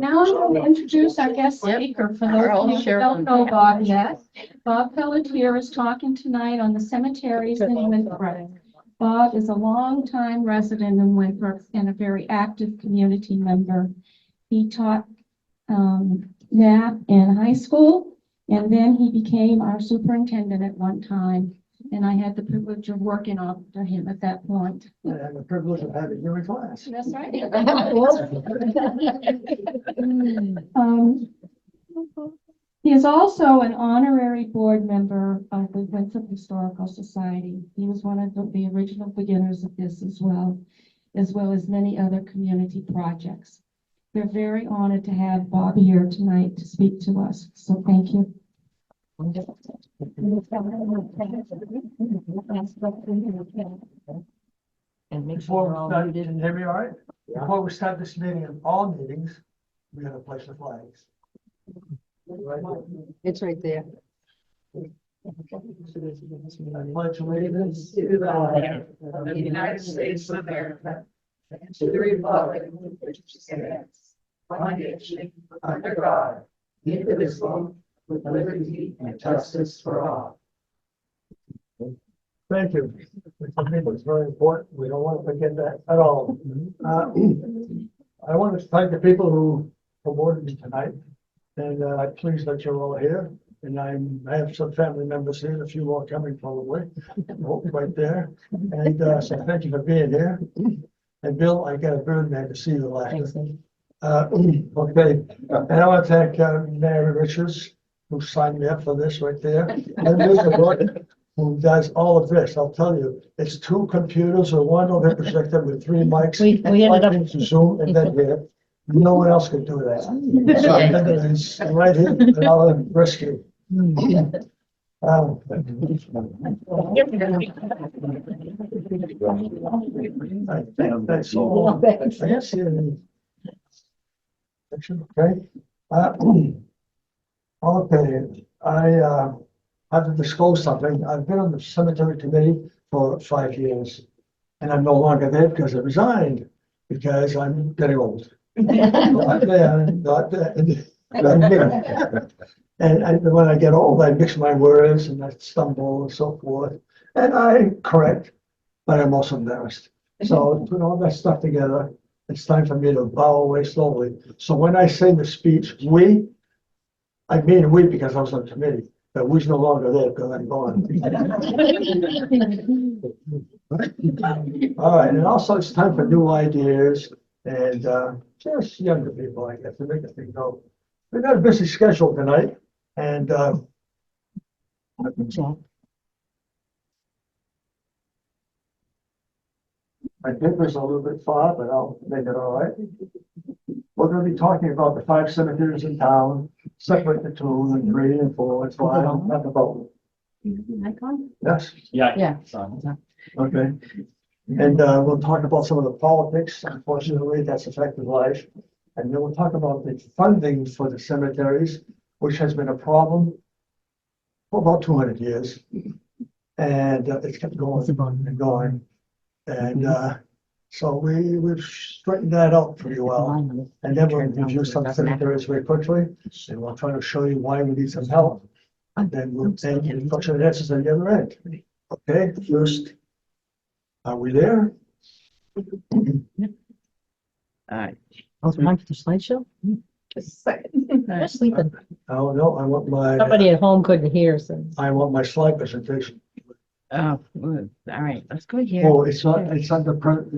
Now I'm going to introduce our guest speaker for those of you who don't know Bob yet. Bob Pelletier is talking tonight on the cemeteries in Winthrop. Bob is a longtime resident in Winthrop and a very active community member. He taught math in high school, and then he became our superintendent at one time. And I had the privilege of working under him at that point. I had the privilege of having you in class. That's right. He is also an honorary board member of the Winthrop Historical Society. He was one of the original beginners of this as well as many other community projects. We're very honored to have Bob here tonight to speak to us. So thank you. And make sure Before we're we all start, muted. can you hear me all right? Before we start this meeting and all meetings, we gotta place the flags. Right here. It's right there. I pledge allegiance to the flag of the United States of America, and to the republic which stands one nation under God, indivisible, with liberty and justice for all. Thank you. I think it's very important. We don't want to forget that at all. I want to thank the people who promoted me tonight, and I'm pleased that you're all here. And I have some family members here, a few more coming probably, right there. And so thank you for being here. And Bill, I got a bird man to see you last. Okay, and I want to thank Mary Richards, who signed me up for this right there. And Elizabeth, who does all of this. I'll tell you, it's 2 computers or one overhead projector with 3 mics. We ended up- like Zoom and then here. No one else can do that. So I think it's right here, and I'll risk you. That's all. I can't see any. Okay. Okay, I have to disclose something. I've been on the cemetery committee for 5 years. And I'm no longer there because I resigned, because I'm getting old. Not there, not there. Not here. And when I get old, I mix my words and I stumble and so forth. And I correct, but I'm also embarrassed. So put all that stuff together, it's time for me to bow away slowly. So when I say the speech, I mean we because I was on the committee, but we's no longer there because I'm gone. All right, and also it's time for new ideas and just younger people, I guess, to make the thing go. We've got a busy schedule tonight, and my paper's a little bit far, but I'll make it all right. We're going to be talking about the 5 cemeteries in town, separate the 2 and 3 and 4 and 5. Not about. Yes. Yeah. Okay. And we'll talk about some of the politics, unfortunately, that's affected life. And then we'll talk about the funding for the cemeteries, which has been a problem for about 200 years. And it's kept going and going. And so we've straightened that out pretty well. And then we'll review some cemeteries very quickly. And we'll try to show you why we need some help. And then we'll take the question and answers at the other end. Okay, first, are we there? All right. Oh, time for the slideshow? Just a second. They're sleeping. Oh, no, I want Somebody at home couldn't hear, so. my slide presentation. Oh, all right, let's go here. Oh, it's not the print,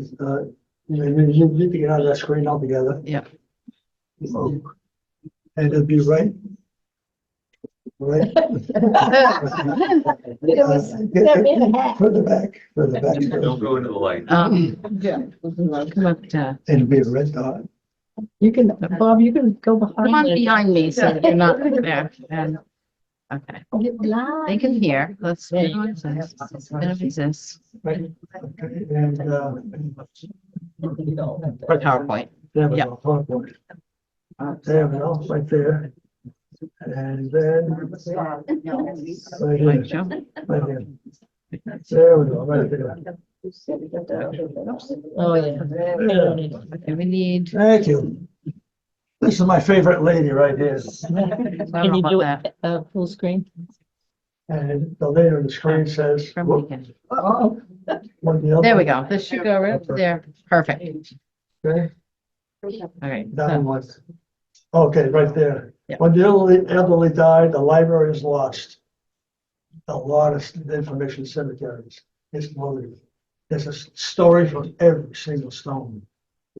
you need to get out of that screen altogether. Yeah. And it'll be right. Right. Further back. Don't go into the light. Come up to, It'll be a red dot. you can, Bob, you can go behind. Come on it. behind me so that You're not there, and, okay. they can hear. Let's There get you on this. Minimize this. Right. Okay, and For PowerPoint. there we Yeah. go, PowerPoint. There we go, right there. And then right here, Mike, Joe? right here. There we go, right there. Oh, yeah. Okay, we need Thank you. This is my favorite lady right here. Can you do it, full screen? And the lady on the screen says, From whoop, weekend. uh-oh. One deal. There we go. This should go right there. Perfect. Okay, All right. down So, one. Okay, right there. Yeah. When the elderly died, the library is lost. A lot of information in cemeteries. It's loaded. There's a story from every single stone.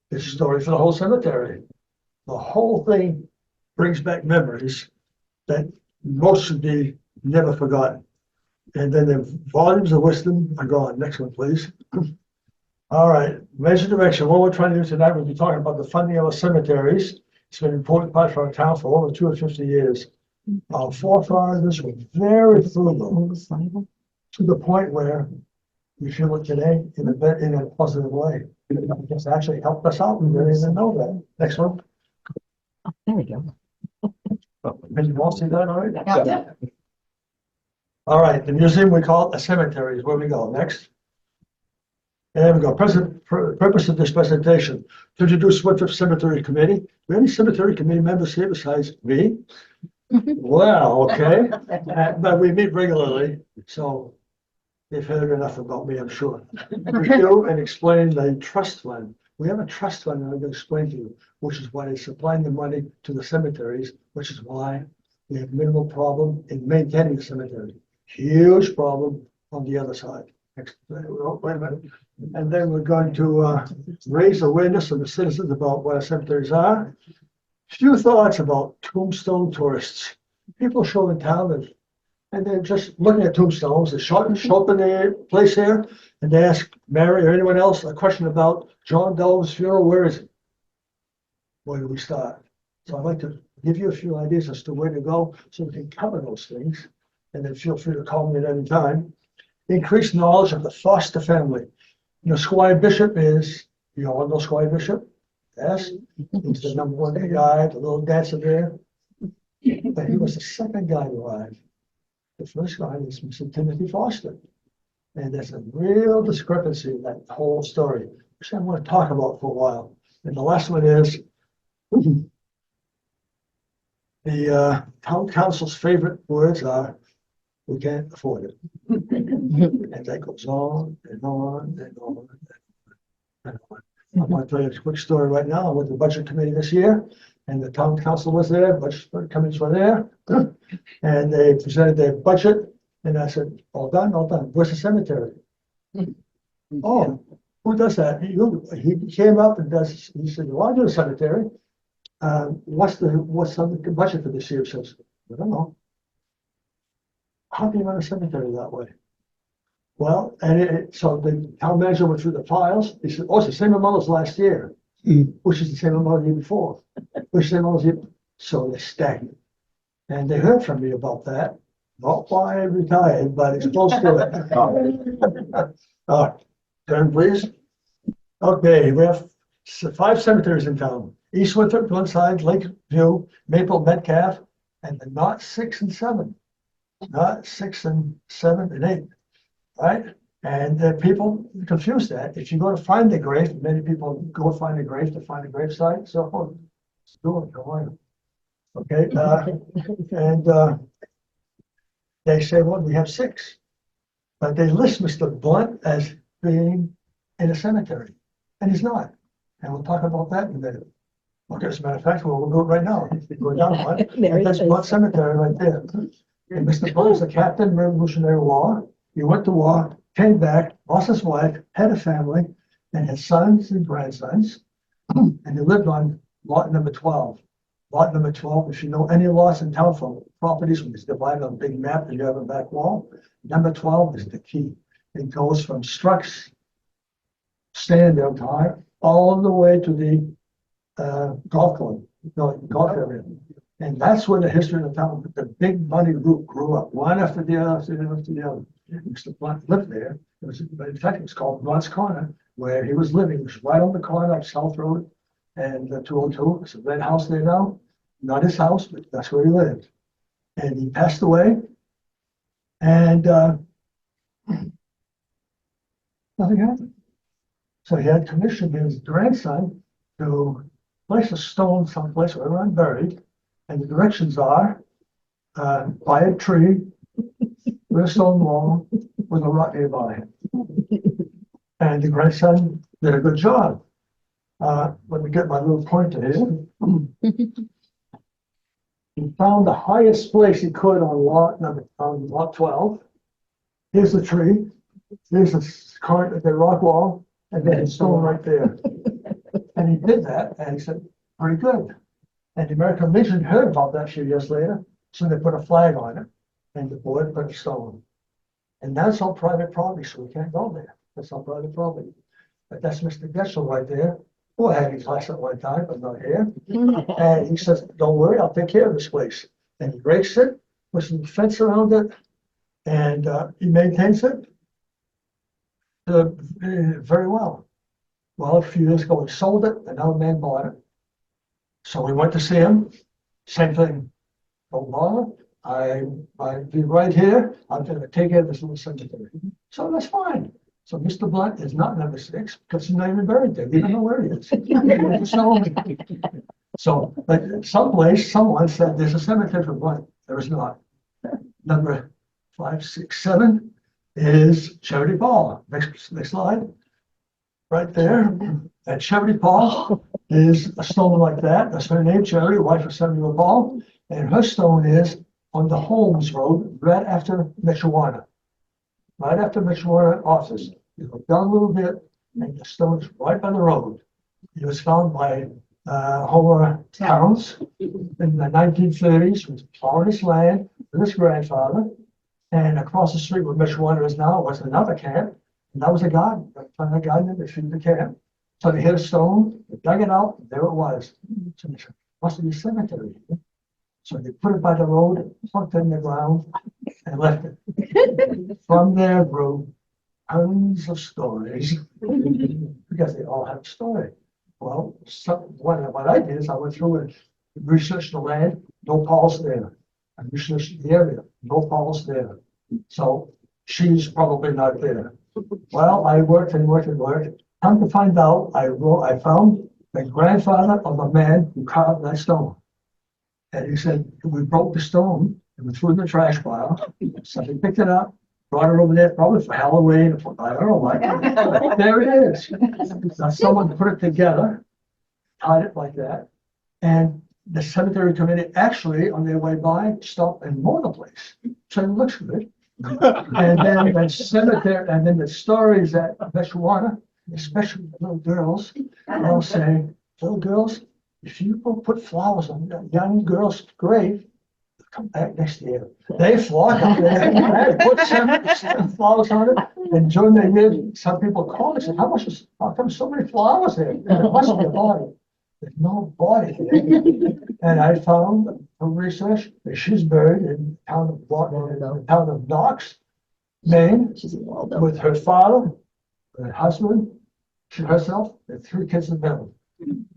There's a story for the whole cemetery. The whole thing brings back memories that most should be never forgotten. And then the volumes of wisdom are gone. Next one, please. All right, major direction. What we're trying to do tonight, we'll be talking about the funding of our cemeteries. It's been an important part for our town for over 250 years. Our forefathers were very frugal to the point where we feel it today in a positive way. It's actually helped us out. We didn't even know that. Next one. there we go. Can you all see that, all right? Yeah. All right, the museum, we call it a cemetery, is where we go. Next. And there we go. Purpose of this presentation, to introduce Winthrop Cemetery Committee. Do we have any cemetery committee members here besides me? Well, okay, but we meet regularly, so they've heard enough about me, I'm sure. Review and explain the trust fund. We have a trust fund, and I'm going to explain to you, which is why they're supplying the money to the cemeteries, which is why we have minimal problem in maintaining the cemetery. Huge problem on the other side. Next, oh, wait a minute. And then we're going to raise awareness of the citizens about what our cemeteries are. Few thoughts about tombstone tourists. People show in town and they're just looking at tombstones. They show up in their place here and they ask Mary or anyone else a question about John Doe's funeral. Where is it? Where do we start? So I'd like to give you a few ideas as to where to go so we can cover those things. And then feel free to call me at any time. Increase knowledge of the Foster family. You know, Squire Bishop is, you all know Squire Bishop? Yes, he's the number one guy, the little dancer there. But he was the second guy alive. The first guy was Mr. Timothy Foster. And there's a real discrepancy in that whole story, which I want to talk about for a while. And the last one is the town council's favorite words are, we can't afford it. And that goes on and on and on and on. I'm going to tell you a quick story right now. I went to the budget committee this year, and the town council was there, budget committees were there, and they presented their budget. And I said, all done, all done. Where's the cemetery? Oh, who does that? He came up and does. He said, well, I do the cemetery. What's the budget for this year? He says, I don't know. How can you run a cemetery that way? Well, and so the town manager went through the files. He said, oh, it's the same amount as last year, which is the same amount the year before, which is the same amount as the year. So they're stagnant. And they heard from me about that. Not why I retired, but it's close to it. All right, turn please. Okay, we have 5 cemeteries in town. East Winthrop, Glenside, Lakeview, Maple, Metcalf, and the not 6 and 7. Not 6 and 7 and 8. Right? And people confuse that. If you go to find the grave, many people go find the grave to find a gravesite. So, go on. Okay. And they say, well, we have 6. But they list Mr. Blunt as being in a cemetery. And he's not. And we'll talk about that in a minute. Okay, as a matter of fact, we'll go right now. Go down one. That's Blunt Cemetery right there. And Mr. Blunt is a captain in Revolutionary War. He went to war, came back, lost his wife, had a family, and had sons and grandsons. And he lived on lot number 12. Lot number 12, if you know any lots in town for properties, when it's divided on a big map and you have a back wall, number 12 is the key. It goes from Struck's stand there time all the way to the golf club, golf area. And that's where the history of the town, the big money group grew up, one after the other, after the other, after the other. Mr. Blunt lived there. In fact, it was called Blunt's Corner, where he was living. It was right on the corner of South Road and 202. It's a red house there now. Not his house, but that's where he lived. And he passed away. And nothing happened. So he had commissioned his grandson to place a stone someplace where I'm buried, and the directions are, by a tree, with a stone wall, with a rock nearby. And the grandson did a good job. Let me get my little pointer here. He found the highest place he could on lot 12. Here's the tree, here's the rock wall, and then the stone right there. And he did that, and he said, pretty good. And the American Legion heard about that a few years later, so they put a flag on it, and the board put a stone. And that's all private property, so we can't go there. That's all private property. But that's Mr. Getchell right there, who I had his class at one time, but not here. And he says, don't worry, I'll take care of this place. And he rakes it, puts some fence around it, and he maintains it very well. Well, a few years ago, he sold it, another man bought it. So we went to see him, same thing. Don't bother, I'll be right here, I'm gonna take care of this little cemetery. So that's fine. So Mr. Blunt is not number 6, because he's not even buried there, we don't know where he is. So, but someplace, someone said there's a cemetery for Blunt, there is not. Number 5, 6, 7 is Charity Ball. Next slide. Right there. And Charity Ball is a stone like that. That's her name, Charity, wife of Samuel Ball. And her stone is on the Holmes Road, right after Michoacán. Right after Michoacán office. You go down a little bit, and the stone's right by the road. It was found by Homer Towns in the 1930s. He was plowing his land with his grandfather. And across the street where Michoacán is now was another camp. And that was a garden. They found a garden, they feed the camp. So they hit a stone, they dug it out, and there it was. So they said, must be a cemetery. So they put it by the road, plugged it in the ground, and left it. From there grew tons of stories, because they all have a story. Well, what I did is I went through and researched the land, no Paul's there. I researched the area, no Paul's there. So she's probably not there. Well, I worked and worked and worked. Come to find out, I found the grandfather of the man who carved that stone. And he said, we broke the stone and we threw it in the trash pile. Somebody picked it up, brought it over there, probably for Halloween, I don't know what. There it is. Now someone put it together, tied it like that. And the cemetery committee actually, on their way by, stopped and mowed the place. So it looks good. And then the cemetery, and then the stories that Michoacán, especially the little girls, they'll say, little girls, if you go put flowers on that young girl's grave, come back next year. They flock up there, put some flowers on it, and during the year, some people call and say, how come so many flowers there? There must be a body. There's no body there. And I found from research that she's buried in the town of Knox, Maine, with her father, her husband, she herself, and 3 kids in the middle.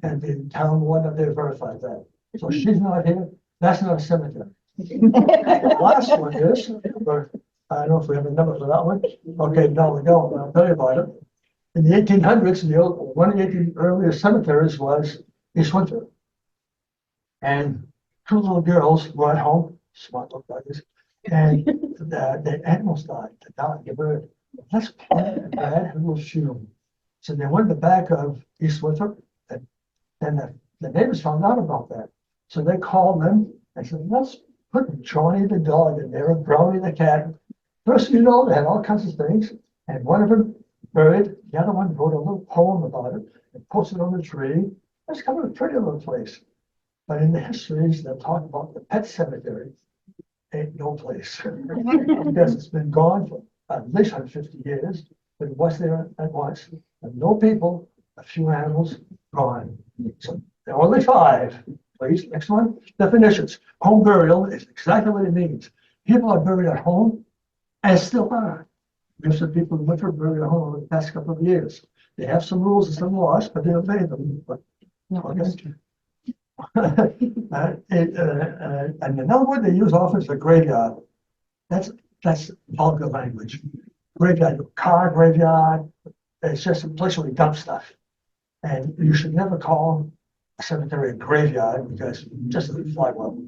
And the town one that they verified that. So she's not here. That's not a cemetery. The last one is, I don't know if we have a number for that one. Okay, no, we don't. I'll tell you about it. In the 1800s, one of the earliest cemeteries was East Winthrop. And 2 little girls were at home, smart little guys, and the animals died, the bird. Let's plant a bad little funeral. So they went to the back of East Winthrop, and the neighbors found out about that. So they called them and said, let's put Johnny the dog in there and Brownie the cat. First, they had all kinds of things. And one of them buried, the other one wrote a little poem about it and posted it on the tree. It's kind of a pretty little place. But in the histories, they'll talk about the pet cemetery. Ain't no place. Because it's been gone for at least 150 years. But it was there at once. And no people, a few animals, gone. So there are only 5. Please, next one. Definitions. Home burial is exactly what it means. People are buried at home and still are. There's some people in Winthrop buried at home over the past couple of years. They have some rules and some laws, but they obey them. But, okay. And another word they use often is a graveyard. That's vulgar language. Graveyard, car graveyard. It's just a place where we dump stuff. And you should never call cemetery graveyard because it just doesn't fly well.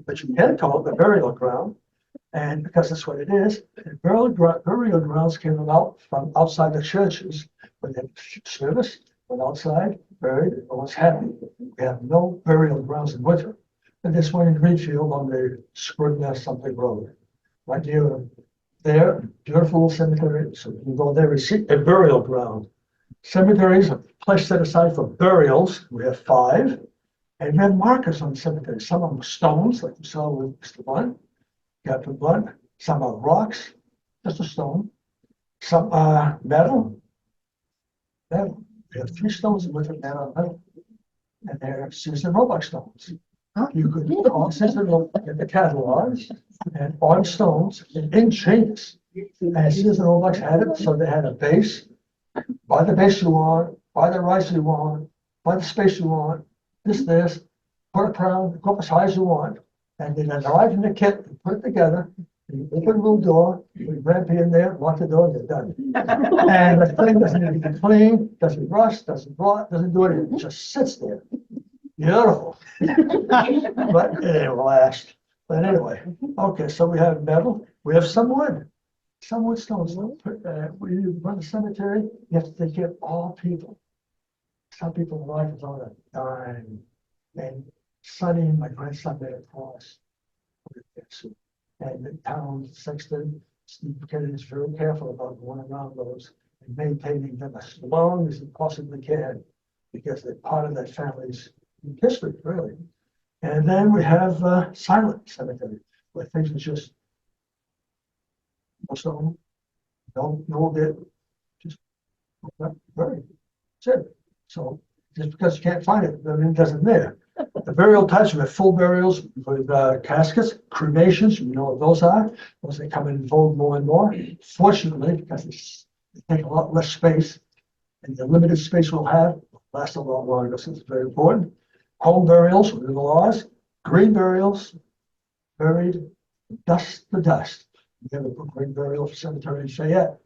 But you can call it the burial ground. And because that's what it is, and burial grounds came about from outside the churches. When they service, went outside, buried, and was happy. We have no burial grounds in Winthrop. And this one in Greenfield on the Scribner something road. Right near there, beautiful cemetery. So you can go there and see a burial ground. Cemeteries are place set aside for burials. We have 5. And we have markers on the cemetery. Some of them are stones, like you saw with Mr. Blunt, Captain Blunt. Some are rocks, just a stone. Some are metal. Metal. We have 3 stones with it now, metal. And they're Susan Roebuck stones. You could call Susan Roebuck in the catalogs and on stones in changes. And Susan Roebuck had it, so they had a base. Buy the base you want, buy the rice you want, buy the space you want, this, put a crown, go as high as you want. And then arrive in the kit and put it together. And you open a little door, you ramp in there, lock the door, and you're done. And the thing doesn't need to be clean, doesn't rust, doesn't rot, doesn't do anything, it just sits there. Beautiful. But it will last. But anyway, okay, so we have metal, we have some wood. Some wood stones. When you run a cemetery, you have to take care of all people. Some people's life is on a dime. And Sonny, my grandson, made a cross. And the town, Sexton, Steve Kennedy is very careful about going around those and maintaining them as long as he possibly can, because they're part of that family's history, really. And then we have silent cemetery, where things are just no stone, no bit, just buried. That's it. So just because you can't find it, then it doesn't there. The burial types, we have full burials with caskets, cremations, you know what those are. Those they come in vogue more and more. Fortunately, because they take a lot less space, and the limited space we'll have lasts a lot longer, so it's very important. Home burials, within the laws. Green burials, buried dust to dust. We have a green burial cemetery in Fayette,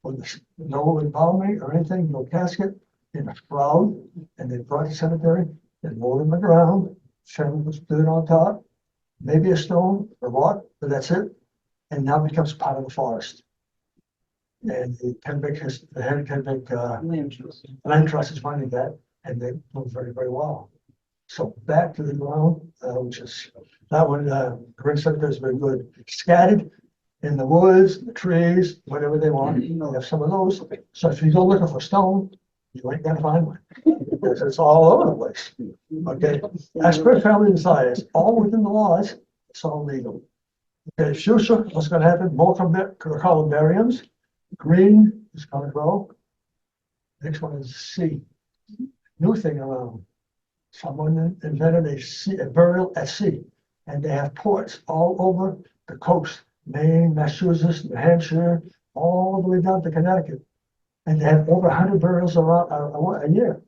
with no embalming or anything, no casket, in a shroud, and they brought the cemetery. And rolled in the ground, family was put it on top, maybe a stone, a rock, but that's it. And now it becomes part of the forest. And the Kennebec land trust is running that, and they do very, very well. So back to the ground, which is that one, Green Cemetery is very good. Scattered in the woods, the trees, whatever they want. They have some of those. So if you go looking for stone, you ain't gonna find one. Because it's all over the place. Okay, as per family desires, all within the laws, it's all legal. Okay, future, what's gonna happen? More columbariums. Green is gonna grow. Next one is C. New thing around. Someone invented a burial at sea, and they have ports all over the coast, Maine, Massachusetts, New Hampshire, all the way down to Connecticut. And they have over 100 burials around a year.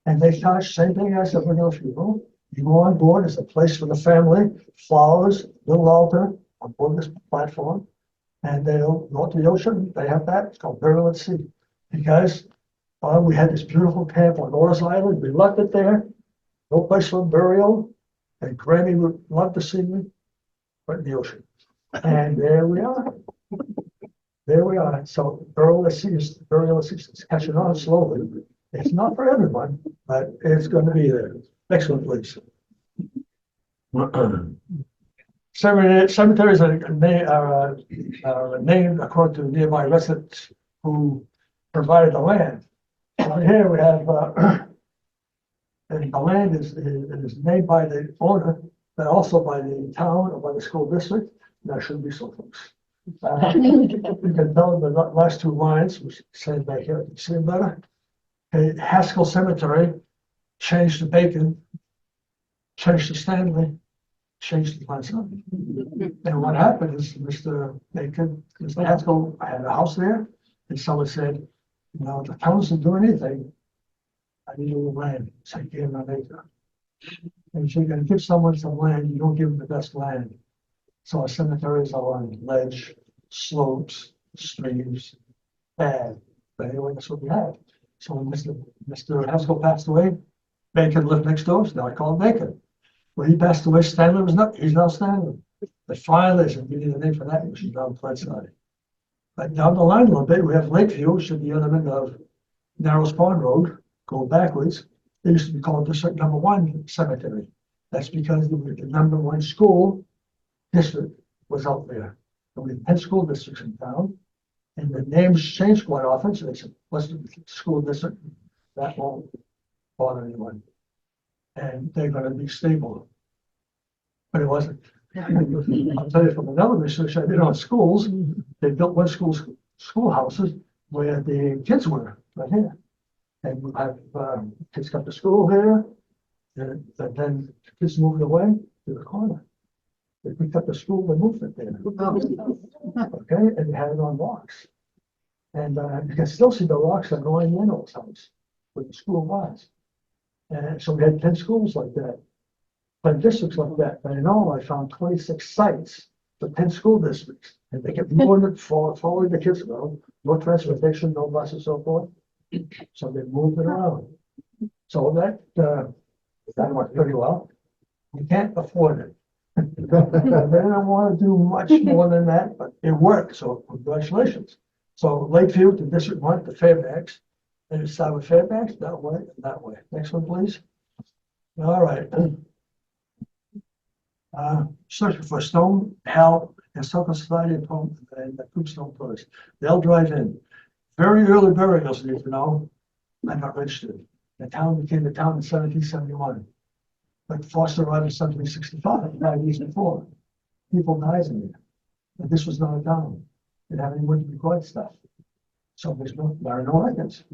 And they charge same thing as a regular funeral. You go on board, it's a place for the family, flowers, little altar on board this platform. And they'll go to the ocean, they have that, it's called burial at sea. Because we had this beautiful camp on Orr's Island, we left it there, no place for burial. And Granny would love to see me, but in the ocean. And there we are. There we are. So burial at sea is catching on slowly. It's not for everyone, but it's going to be there. Next one, please. Cemeteries are named according to nearby residents who provided the land. So here we have, and the land is named by the owner, but also by the town or by the school district. That shouldn't be so close. You can tell the last 2 lines, which say back here, you can see them better. Okay, Haskell Cemetery changed to Bacon, changed to Stanley, changed to Glenson. And what happened is Mr. Haskell had a house there, and someone said, you know, the town doesn't do anything. I need a little land, so I gave him an acre. And if you're gonna give someone some land, you don't give them the best land. So our cemeteries are on ledge, slopes, streams, bad. But anyway, that's what we have. So when Mr. Haskell passed away, Bacon lived next door, so now I call him Bacon. When he passed away, Stanley was not, he's now Stanley. The Filers, and we need a name for that, which is now Pledgeside. But down the line a little bit, we have Lakeview, should be on the end of Narrows Pond Road, go backwards. It used to be called District Number One Cemetery. That's because the number one school district was out there. And we had 10 school districts in town. And the names changed quite often, so they said, what's the school district? That won't bother anyone. And they're gonna be stable. But it wasn't. I'll tell you from another research I did on schools, they built one schoolhouses where the kids were, right here. And we have, kids come to school here, and then kids moved away to the corner. They picked up the school, they moved it there. Okay, and they had it on rocks. And you can still see the rocks on Roy Reynolds' house, where the school was. And so we had 10 schools like that, 10 districts like that. And in all, I found 26 sites for 10 school districts. And they kept moving it, following the kids around, no transportation, no buses, so forth. So they moved it around. So that went pretty well. We can't afford it. They don't want to do much more than that, but it worked, so congratulations. So Lakeview to District 1 to Fairbanks. And you start with Fairbanks, that way and that way. Next one, please. All right. Searching for Stone, Hal, and Historical Society and the Tombstone Tours. They'll drive in. Very early burials, you know. I'm not registered. The town became the town in 1771. But Foster arrived in 1765, 5 years before. People died in there. But this was not a town. It didn't have anyone to record stuff. So there are no records.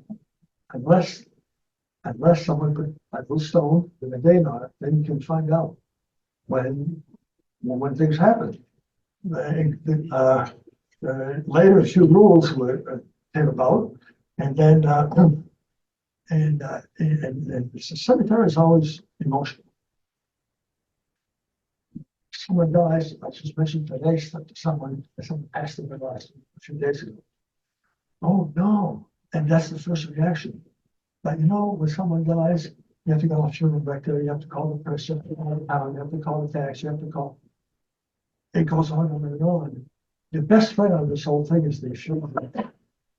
Unless someone put a little stone with a date on it, then you can find out when things happen. Later, a few rules came about, and then and the cemetery is always emotional. Someone dies, I just mentioned today, someone passed away a few days ago. Oh no, and that's the first reaction. But you know, when someone dies, you have to go to a funeral director, you have to call the person, you have to call the town, you have to call the tax, you have to call. It goes on and on. The best friend of this whole thing is the funeral director,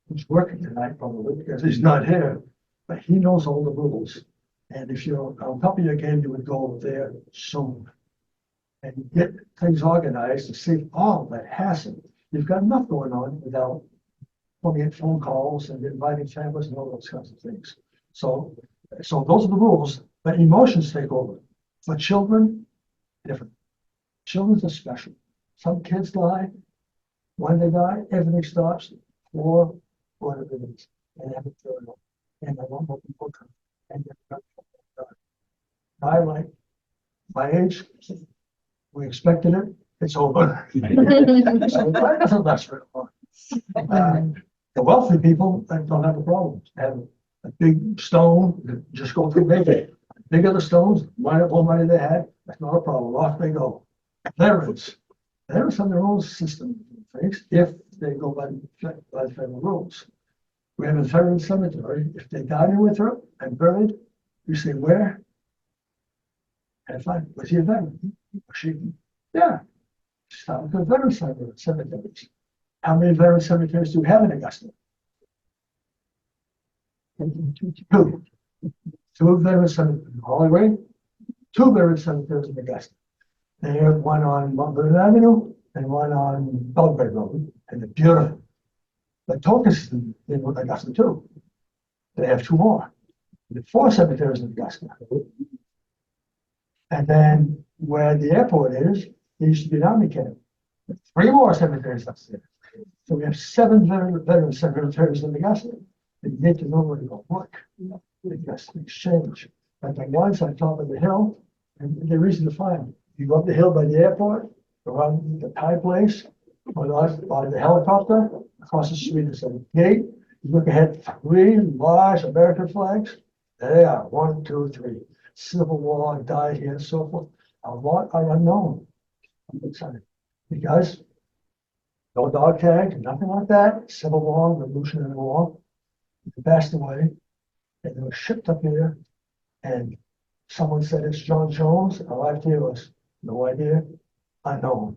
who's working tonight probably because he's not here, but he knows all the rules. And if you're on top of your game, you would go there soon and get things organized to see all that hassle. You've got enough going on without 28 phone calls and inviting families and all those kinds of things. So those are the rules, but emotions take over. For children, different. Children are special. Some kids die. When they die, everything stops for whatever it is. And have it thrown up. And I want more people come. And I like my age, we expected it, it's over. So that doesn't last very long. The wealthy people don't have a problem. They have a big stone that just go through big. Bigger the stones, more money they had, that's not a problem. Off they go. Veterans have their own system of things if they go by the federal rules. We have a veteran cemetery. If they died in Winthrop and buried, you say where? And fine, was he a veteran? Or she? Yeah. Start with the veteran cemeteries. How many veteran cemeteries do we have in Augusta? Two. Two veteran cemeteries in Hollywood, two veteran cemeteries in Augusta. They have one on Mount Vernon Avenue and one on Belgrade Road, and they're beautiful. But Tokus is in Augusta too. They have two more. There are four cemeteries in Augusta. And then where the airport is, there used to be an army camp. Three more cemeteries upstairs. So we have seven veteran cemeteries in Augusta. And you need to know where to go look. Because things change. Like the ones on top of the hill, and they're easy to find. You go up the hill by the airport, around the Thai place, or the helicopter, across the street is a gate. You look ahead, three large American flags. There they are, 1, 2, 3. Civil War, died here, and so forth. A lot are unknown. I'm excited because no dog tag, nothing like that. Civil War, Revolutionary War. They passed away, and they were shipped up here, and Someone said it's John Jones, and I idea was, no idea, unknown.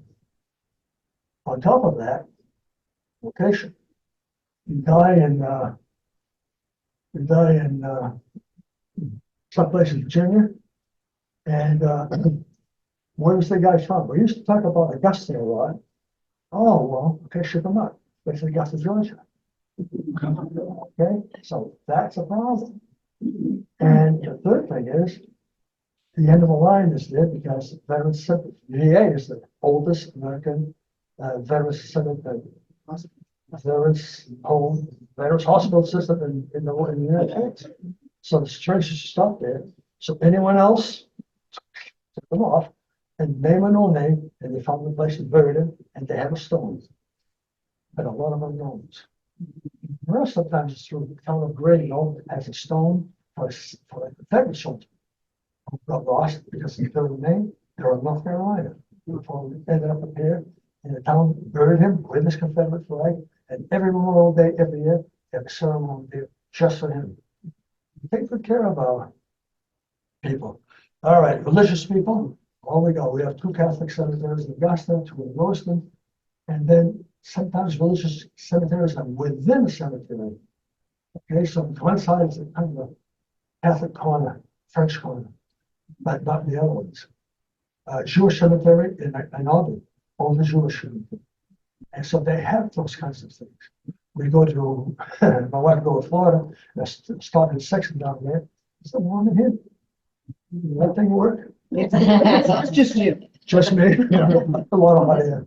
On top of that, location. You die in someplace in Virginia, and where was the guy from? We used to talk about Augusta a lot. Oh, well, okay, ship him up. It's Augusta, Georgia. Okay, so that's a problem. And the third thing is, the end of the line is there because Veterans Cemetery, VA is the oldest American veterans cemetery, veterans hospital system in the United States. So the trains should stop there. So anyone else, took them off and name or no name, and they found the place and buried him, and they have a stone. But a lot of unknowns. The rest sometimes it's through the town of Grady, has a stone for a veteran soldier who got lost because of their name. They were in North Carolina. Before we ended up here, and the town buried him with his Confederate flag, and every Memorial Day every year, they have a ceremony there just for him. Take good care of our people. All right, religious people, all we go. We have 2 Catholic cemeteries in Augusta, 2 in Lewiston, and then sometimes religious cemeteries are within a cemetery. Okay, so one side is kind of a Catholic corner, French corner, but not the other ones. Jewish cemetery in Albany, all the Jewish cemetery. And so they have those kinds of things. We go to, my wife go to Florida, started section down there. It's a woman here. That thing work? It's just you. Just me? A lot of money.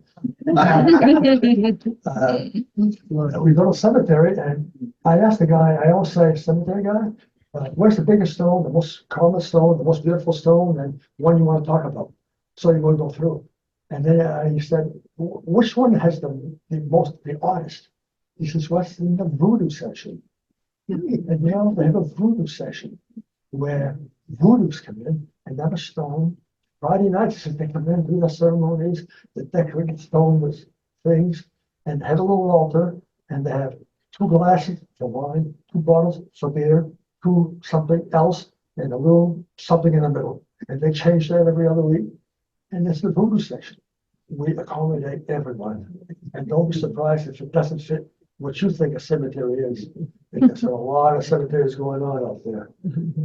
We go to cemetery and I asked the guy, I always say, cemetery guy, where's the biggest stone, the most common stone, the most beautiful stone, and one you want to talk about? So you want to go through. And then he said, which one has the oddest? He says, what's in the voodoo section? And now they have a voodoo section where voodoos come in and have a stone. Friday nights, they come in, do the ceremonies, they decorate the stone with things, and have a little altar, and they have 2 glasses for wine, 2 bottles for beer, 2 something else, and a little something in the middle. And they change that every other week. And it's the voodoo section. We accommodate everyone. And don't be surprised if it doesn't fit what you think a cemetery is, because there are a lot of cemeteries going on out there.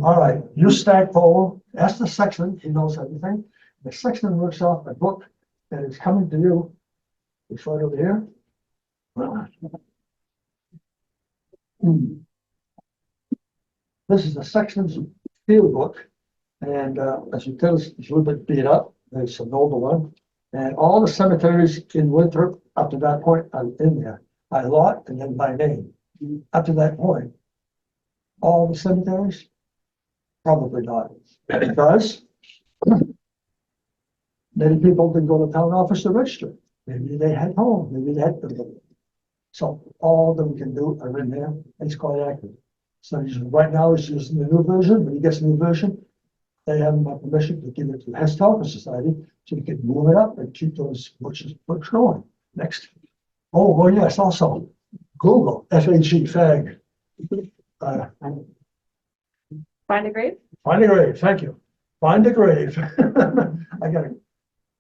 All right, you stack pole, ask the sexton, he knows everything. The sexton works off a book that is coming to you. It's right over here. This is the sexton's field book. And as you tell, it's a little bit beat up. It's an older one. And all the cemeteries in Winthrop up to that point are in there by lot and then by name. Up to that point, all the cemeteries, probably not. Because many people didn't go to town office to register. Maybe they had home, maybe they had to. So all that we can do are in there, and it's quite accurate. So right now he's using the new version. When he gets a new version, they have my permission to give it to the Historical Society so we can move it up and keep those books going. Next. Oh, well, yes, also Google, FAG, FAG. Find a grave? Find a grave, thank you. Find a grave. I got a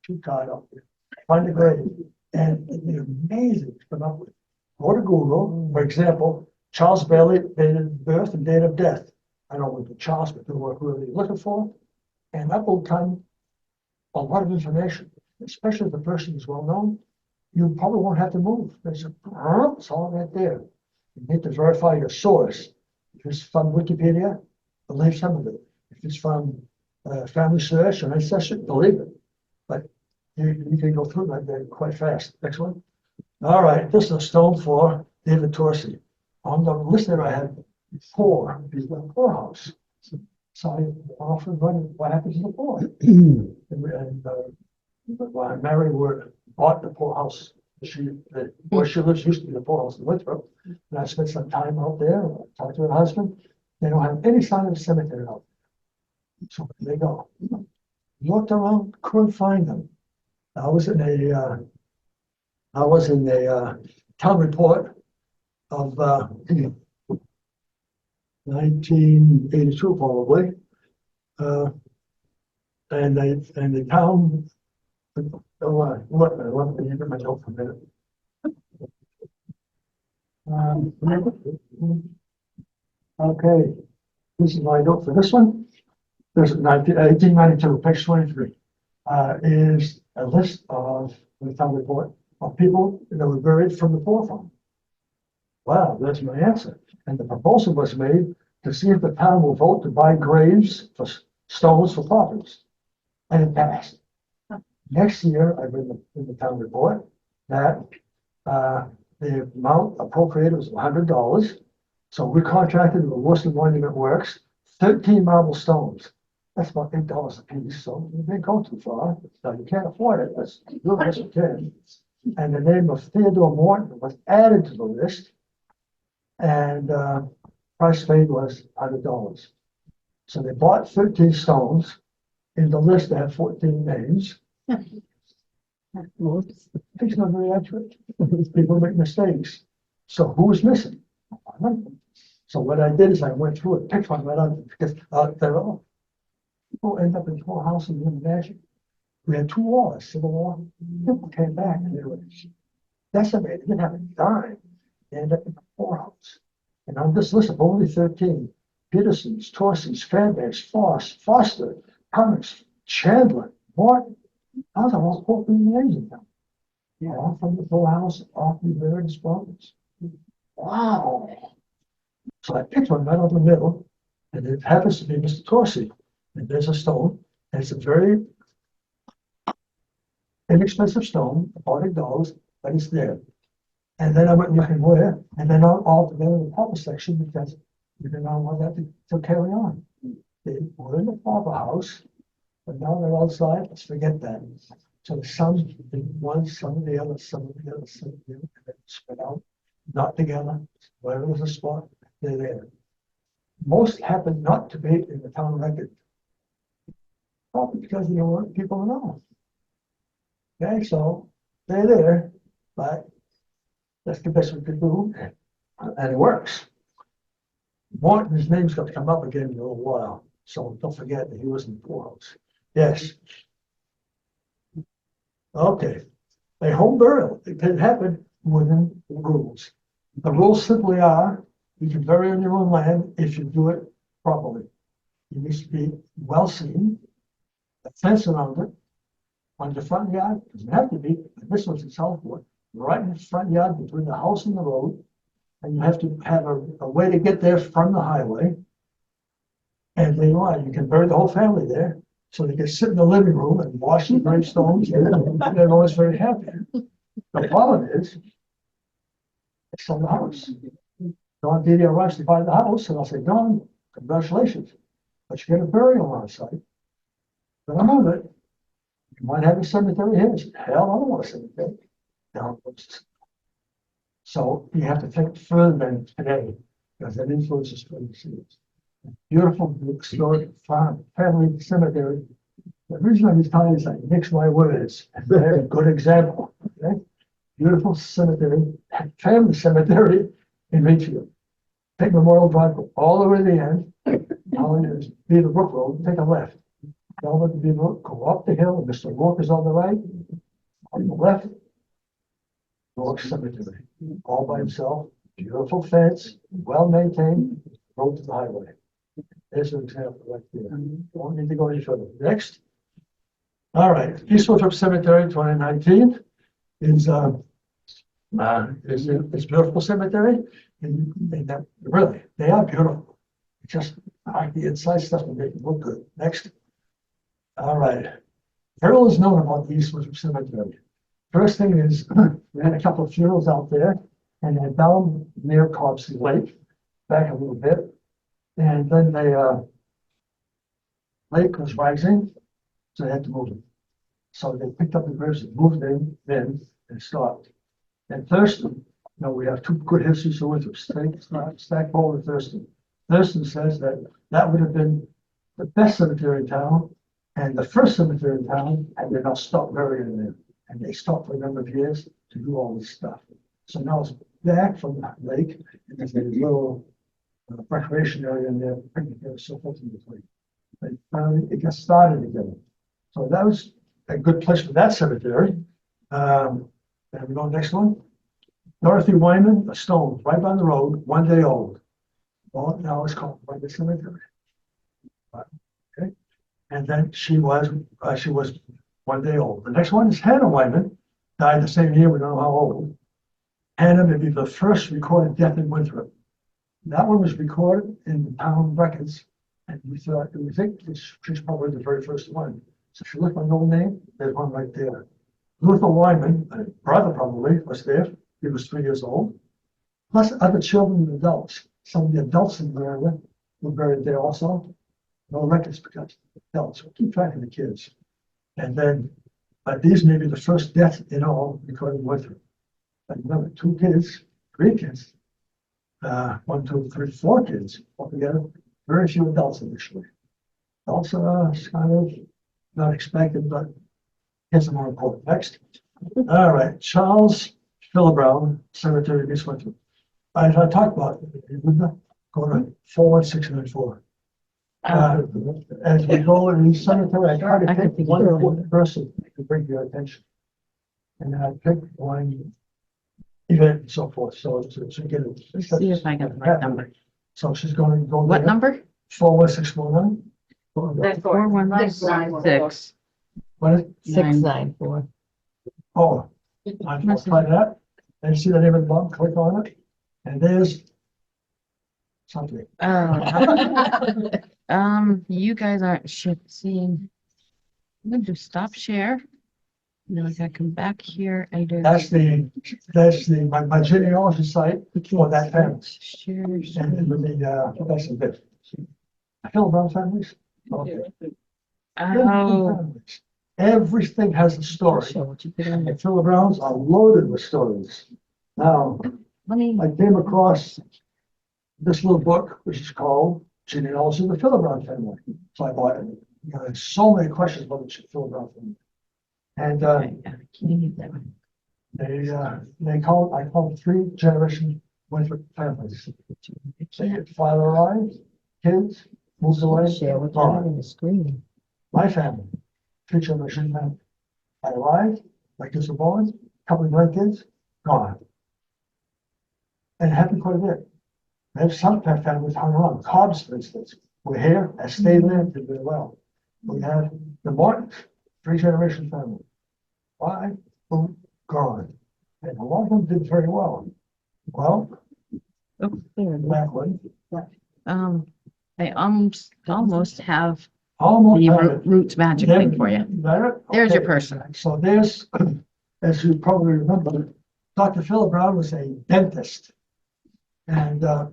2 card up there. Find a grave. And it's amazing to come up with. Go to Google, for example, Charles Bailey, date of birth and date of death. I don't know what Charles, but what we're really looking for. And that will come a lot of information, especially if the person is well known. You probably won't have to move. It's all right there. You need to verify your source. If it's from Wikipedia, believe some of it. If it's from Family Search or Ancestry, believe it. But you can go through that very quite fast. Next one. All right, this is a stone for David Torsi. On the list there I had 4. He's got a poorhouse. So I often wonder what happens to the poor. When Mary bought the poorhouse, where she lives used to be the poorhouse in Winthrop. And I spent some time out there, talked to her husband. They don't have any sign of a cemetery out there. So there they go. Looked around, couldn't find them. I was in a town report of 1982 probably. And the town, let me get my note for a minute. Okay, this is my note for this one. There's 1892, page 23, is a list of the town report of people that were buried from the forefront. Wow, that's my answer. And the proposal was made to see if the town will vote to buy graves for stones for coffins. And it passed. Next year, I read in the town report that the amount appropriated was $100. So we contracted with Worcester Monument Works, 13 marble stones. That's about $8 a piece, so you didn't go too far. Now you can't afford it, that's the best you can. And the name of Theodore Morton was added to the list. And price paid was $100. So they bought 13 stones. In the list, they have 14 names. It's not very accurate. People make mistakes. So who's missing? So what I did is I went through it, picked one right out, because they're all people end up in poorhouses in magic. We had 2 wars, Civil War. People came back and they were decimated, didn't have a dime. They ended up in the poorhouse. And on this list of only 13, Peterson's, Torsey's, Fairbanks, Foster, Cummings, Chandler, Morton, those are all 14 names of them. Yeah, all from the poorhouse, off the various bones. Wow. So I picked one right out of the middle, and it happens to be Mr. Torsey. And there's a stone, and it's a very inexpensive stone, about $8, but it's there. And then I went looking where, and then all together in the pauper section, because we didn't want that to carry on. They were in the pauper house, but now they're outside. Let's forget that. So some one, some of the other, some of the other, some of the other, and then spread out, not together. Wherever there's a spot, they're there. Most happen not to be in the town record, probably because you know people know. Okay, so they're there, but that's the best we could do, and it works. Morton's name's going to come up again in a little while, so don't forget that he was in the poorhouse. Yes. Okay. A home burial, it can happen within the rules. The rules simply are, you can bury on your own land if you do it properly. It needs to be well seen, a fence around it, on the front yard, doesn't have to be, but this one's in Southport, right in the front yard between the house and the road. And you have to have a way to get there from the highway. And they lie, you can bury the whole family there. So they can sit in the living room and wash the gravestones. They're always very happy. The problem is, they sell the house. Don Didi arrives to buy the house, and I'll say, Don, congratulations, but you get a burial on site. But I know that you might have a cemetery here. Hell, I don't want a cemetery. No. So you have to think further than today, because that influences what you see. Beautiful historic farm, family cemetery. The reason I'm telling you is I mix my words. Very good example. Okay? Beautiful cemetery, family cemetery in Ridgefield. Take Memorial Drive, go all the way to the end. All it is Beaver Brook Road, take a left. Go over to Beaver Brook, go up the hill, and Mr. Walker's on the right. On the left, York Cemetery, all by himself, beautiful fence, well maintained, road to the highway. There's an example right there. Don't need to go any further. Next. All right, East Winthrop Cemetery 2019 is beautiful cemetery. And that, really, they are beautiful. Just like the inside stuff to make it look good. Next. All right. Very little is known about the East Winthrop Cemetery. First thing is, we had a couple of funerals out there, and they're down near Copsey Lake, back a little bit. And then the lake was rising, so they had to move it. So they picked up the graves and moved in, then and stopped. And Thurston, we have 2 good histories with Winthrop, Stackpole and Thurston. Thurston says that that would have been the best cemetery in town, and the first cemetery in town, and they now stopped burying there. And they stopped for a number of years to do all this stuff. So now it's back from the lake, and there's a little recreation area in there, picnic area, so forth in between. But finally, it got started again. So that was a good place for that cemetery. And we go next one. Dorothy Wyman, a stone right down the road, 1 day old. Well, now it's called by the cemetery. Okay. And then she was 1 day old. The next one is Hannah Wyman, died the same year, we don't know how old. Hannah may be the first recorded death in Winthrop. That one was recorded in the town records, and we think she's probably the very first one. So if you look at my old name, there's one right there. Luther Wyman, a brother probably, was there. He was 3 years old. Plus other children and adults. Some of the adults in the area were buried there also. No records because adults. We'll keep track of the kids. And then, these may be the first death in all recorded with her. But remember, 2 kids, 3 kids, 1, 2, 3, 4 kids altogether. Very few adults initially. Also, kind of not expected, but kids are more important. Next. All right, Charles Philibrown Cemetery, East Winthrop. As I talked about, go to 41694. As we go in each cemetery, I try to pick one important person to bring to your attention. And then I pick one event and so forth. So to get it. Let's see if I got the right number. So she's going to go. What number? 41649. That's 4196. What is? 694. Oh, I'll try that. And see the name of the bump, click on it. And there's something. You guys aren't seeing. I'm gonna do stop share. And then I gotta come back here and do. That's my genealogy site for that family. Share. And that's a bit. Philibrown families. Okay. Oh, Families. Everything has a story. so what you put And on the there? Philibrowns are loaded with stories. Now, Let me, I came across this little book, which is called Genealogy of the Philibrown Family. So I bought it. You know, there's so many questions about the Philibrown family. And okay, yeah, can you use that one? I call it 3-generation Winthrop families. I can't Father arrived, kids, moved away, share what you gone. have on the screen. My family, 3-generation family. I arrived, my kids were born, couple of grandkids, gone. And it happened quite a bit. I have some families hung around. Cobbs, for instance, were here, I stayed there, did very well. We have the Martins, 3-generation family. Why? Boom, gone. And a lot of them did very well. Well, Oh, there it is. that one, I almost have almost. the have it. roots magic thing for you. There? There's your Okay. person. So there's, as you probably remember, Dr. Philibrown was a dentist. And the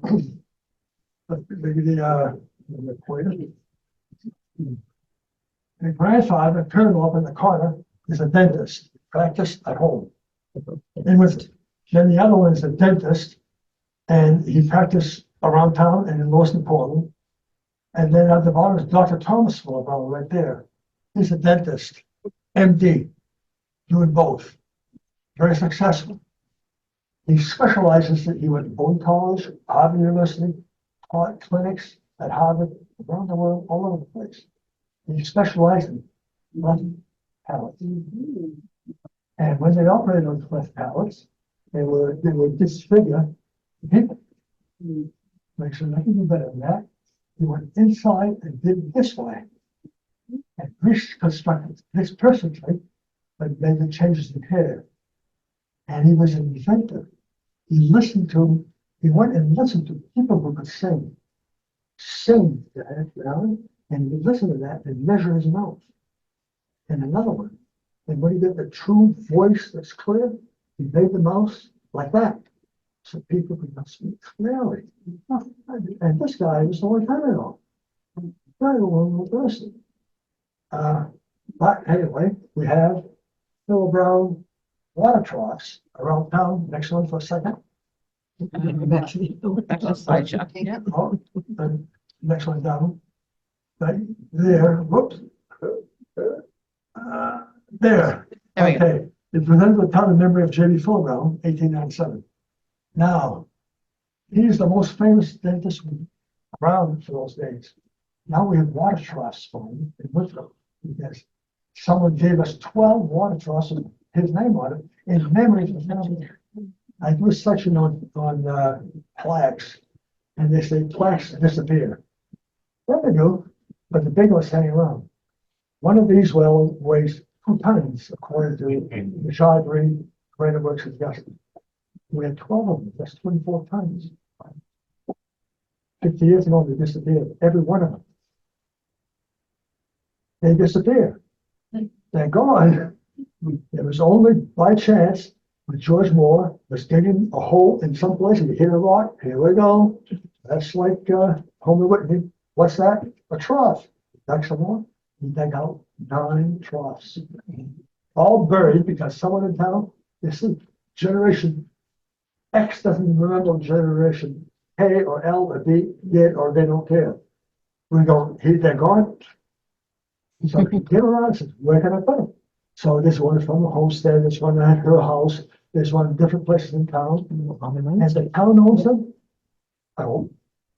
grandfather, Colonel up in the corner, is a dentist, practiced at home. And then the other one is a dentist, and he practiced around town and in Lewiston, Portland. And then at the bottom is Dr. Thomas Philibrown right there. He's a dentist, MD, doing both. Very successful. He specializes he went to Bowdoin College, Harvard University, taught clinics at Harvard, around the world, all over the place. He specialized in left palates. And when they operated on cleft palates, they would disfigure people. Make sure they can do better than that. He went inside and did it this way. And reconstructed this perfectly, but made the changes in hair. And he was an inventor. He went and listened to people who could sing. Sing, you know, and he would listen to that and measure his mouth. And another one. And when he got the true voice that's clear, he made the mouth like that. So people could not speak clearly. And this guy was the one time it all. Very wonderful person. But anyway, we have Philibrown water troughs around town. Next one for a second. Back to the slideshow. Yeah. Oh, and next one down. Right there, whoops. There. There we go. Okay. It presented the town in memory of J.B. Philibrown, 1897. Now, he's the most famous dentist around for those days. Now we have water troughs for him in Winthrop. He has someone gave us 12 water troughs with his name on it in memory of the family. I do a section on plaques, and they say plaques disappear. Yeah, they do, but the big ones hang around. One of these wells weighs 2 tons, according to the Shardry Granite Works adjustment. We had 12 of them, that's 24 tons. 50 years ago, they disappeared, every one of them. They disappear. They're gone. It was only by chance when George Moore was digging a hole in some place and he hit a rock. Here we go. That's like Homer Whitney. What's that? A trough. Dug some more. He dug out 9 troughs. All buried because someone in town, you see, generation X doesn't remember generation K or L or B did, or they don't care. We go, they're gone. So he came around and said, where can I put them? So this one is from a homestead, this one at her house, this one in different places in town. And the town owns them. I hope.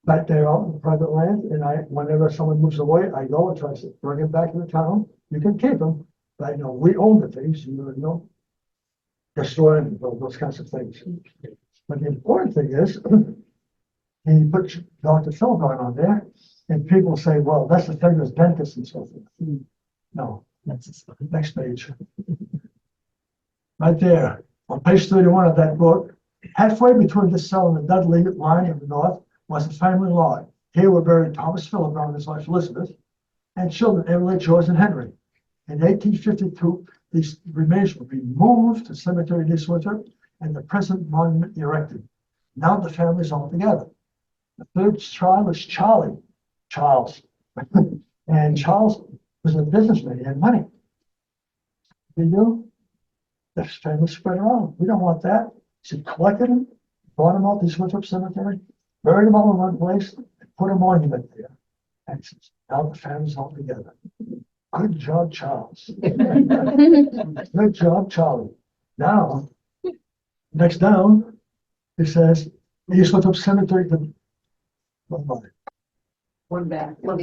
But they're out in private land, and whenever someone moves away, I go and try to bring it back to the town. You can keep them, but I know we own the things, you know, destroy them, those kinds of things. But the important thing is, he put Dr. Philbin on there, and people say, well, that's the famous dentist and so forth. No, that's the next page. Right there, on page 31 of that book, halfway between this cell and the Dudley line in the north was the family lot. Here were buried Thomas Philbin and his wife Elizabeth, and children Emily, George, and Henry. In 1852, these remains were removed to Cemetery de Winthrop and the present monument erected. Now the family's all together. The third child is Charles. And Charles was a businessman, he had money. They do. The family spread around. We don't want that. So he collected them, brought them out to this Winthrop Cemetery, buried them all in one place, and put a monument there. And now the family's all together. Good job, Charles. Good job, Charlie. Now, next down, it says, East Winthrop Cemetery. One back. Now,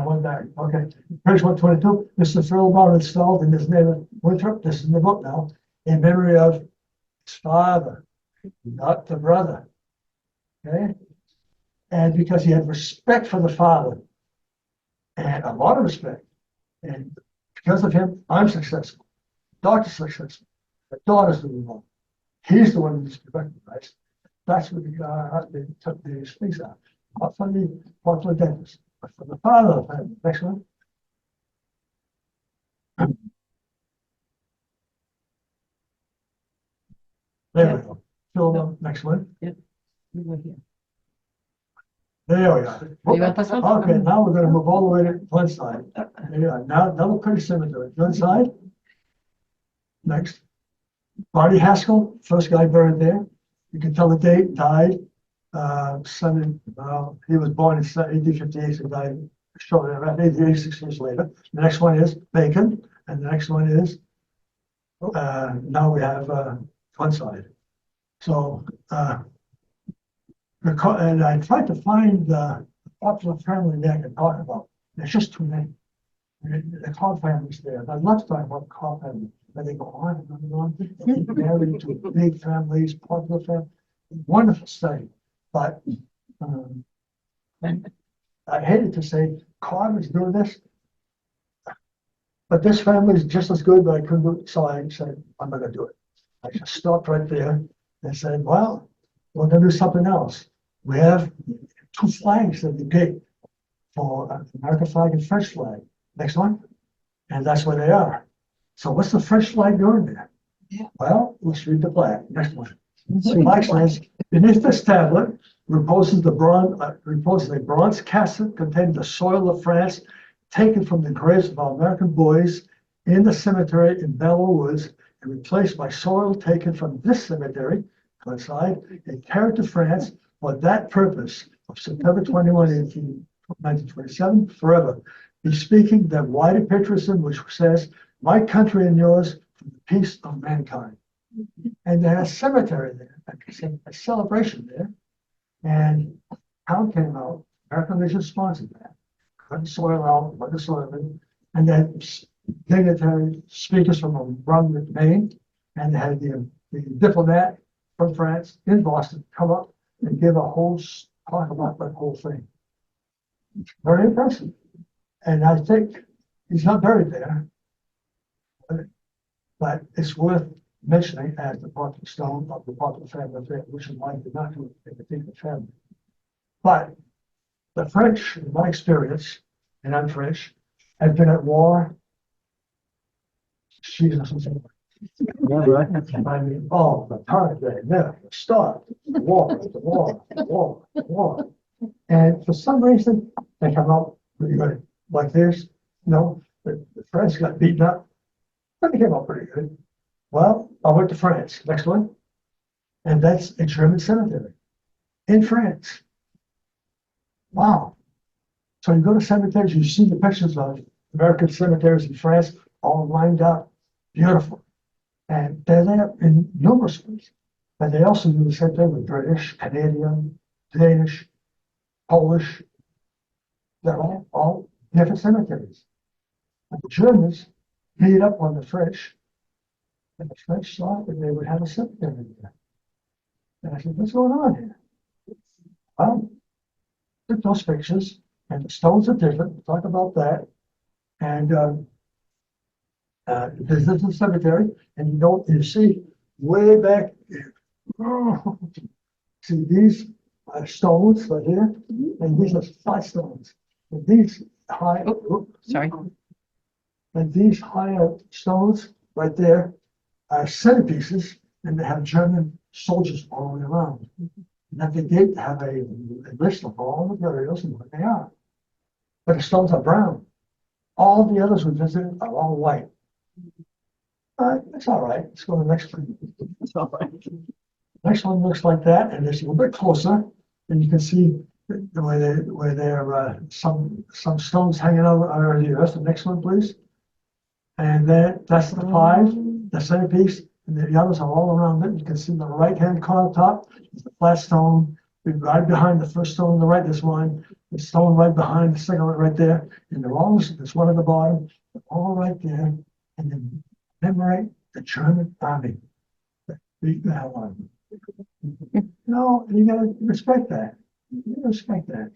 one back. Okay. Page 122. Mr. Philbin installed in his name of Winthrop. This is in the book now, in memory of his father, not the brother. Okay. And because he had respect for the father, and a lot of respect, and because of him, I'm successful. Doctor's successful. The daughter's doing well. He's the one who's recognized. That's what they took these things out. Not from the popular dentist, but from the father of the family. Next one. There we go. Fill them. Next one. We were here. There we are. You want this one? Okay, now we're gonna move all the way to Glenside. There you are. Now, Double Creek Cemetery, Glenside. Next. Barney Haskell, first guy buried there. You can tell the date, died. He was born in 1858, so died shortly around 86 years later. The next one is Bacon, and the next one is, now we have Glenside. So, and I tried to find the popular family that I can talk about. There's just too many. The Cobb family's there. I'd love to talk about the Cobb family, but they go on and on and on. They're married to big families, popular families. Wonderful study. But I hated to say Cobb is doing this, but this family is just as good, but I couldn't do it. So I said, I'm not going to do it. I just stopped right there and said, well, we're going to do something else. We have 2 flags that we picked for American flag and French flag. Next one. And that's where they are. So what's the French flag doing there? Yeah. Well, let's read the flag. Next one. The flag says, beneath this tablet reposes a bronze casket containing the soil of France taken from the graves of our American boys in the cemetery in Belleau Woods and replaced by soil taken from this cemetery, Glenside, and carried to France for that purpose of September 21, 1927, forever, bespeaking that wider patriotism which says, my country and yours for the peace of mankind. And there's a cemetery there, a celebration there. And town came out, American Legion sponsored that. Cut the soil out, put the soil in, and then dignitary speakers from around Maine, and they had the diplomat from France in Boston come up and give a whole talk about that whole thing. Very impressive. And I think he's not buried there, but it's worth mentioning as the Parker Stone of the Parker family, which is why did not do it in the particular family. But the French, in my experience, and I'm French, have been at war. Jesus. I mean, all the time, they never stop. The war, the war, the war, the war. And for some reason, they come out pretty good. Like this, the French got beaten up, but they came out pretty good. Well, I went to France, next one. And that's a German cemetery in France. Wow. So you go to cemeteries, you see the pictures of American cemeteries in France, all lined up, beautiful. And they're there in numerous ways. But they also do the same thing with British, Canadian, Danish, Polish. They're all different cemeteries. And the Germans beat up on the French, and the French thought that they would have a cemetery there. And I said, what's going on here? Well, took those pictures, and the stones are different. We'll talk about that. And this is the cemetery, and you see way back there. See these stones right here, and these are flat stones. And these high, Sorry. and these higher stones right there are centerpieces, and they have German soldiers all the way around. And at the gate, have a list of all the burials and what they are. But the stones are brown. All the others we visited are all white. It's all right. Let's go to the next one. It's all right. Next one looks like that, and it's a little bit closer, and you can see where there are some stones hanging out under the earth. The next one, please. And that's the five, the centerpiece, and the others are all around it. You can see the right-hand corner top is the flat stone. Right behind the first stone on the right, there's one. The stone right behind the second one right there, and they're all, there's one at the bottom, they're all right there, and then commemorate the German army that beat the hell out of them. You gotta respect that. You gotta respect that.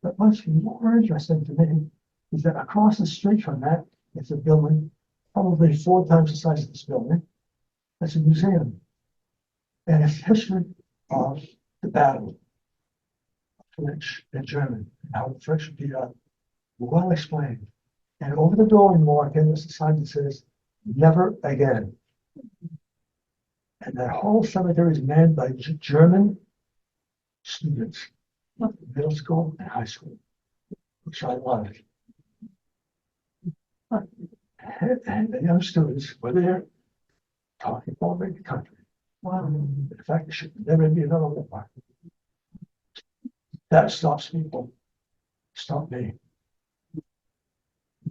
But much more interesting to me is that across the street from that, it's a building, probably 4 times the size of this building. That's a museum. And it's history of the battle of French and German, and how the French beat up. Well explained. And over the door when you walk in, there's a sign that says, never again. And that whole cemetery is manned by German students, middle school and high school, which I love. And the young students were there talking about the country. Wow. In fact, there should never be another war. That stops people. Stop me.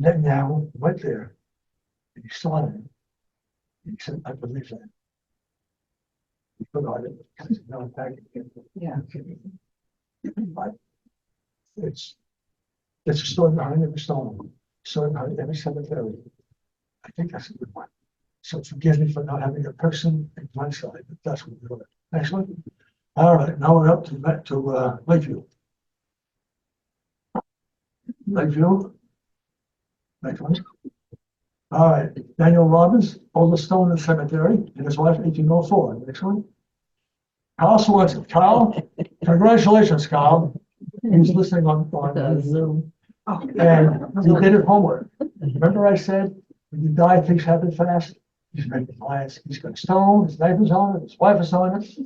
Netanyahu went there and he saw it. He said, I believe that. He forgot it because he's not back again. Yeah. But it's a story behind every stone, story behind every cemetery. I think that's a good one. So forgive me for not having a person in my side, but that's what we're doing. Next one. All right, now we're up to Lakeview. Lakeview. Next one. All right, Daniel Robbins, oldest stone in the cemetery, and his wife, 1804. Next one. Carl Swanson. Carl, congratulations, Carl. He's listening on Zoom. And he did his homework. Remember I said, when you die, things happen fast? He's making plans. He's got a stone, his neighbor's on it, his wife is on it,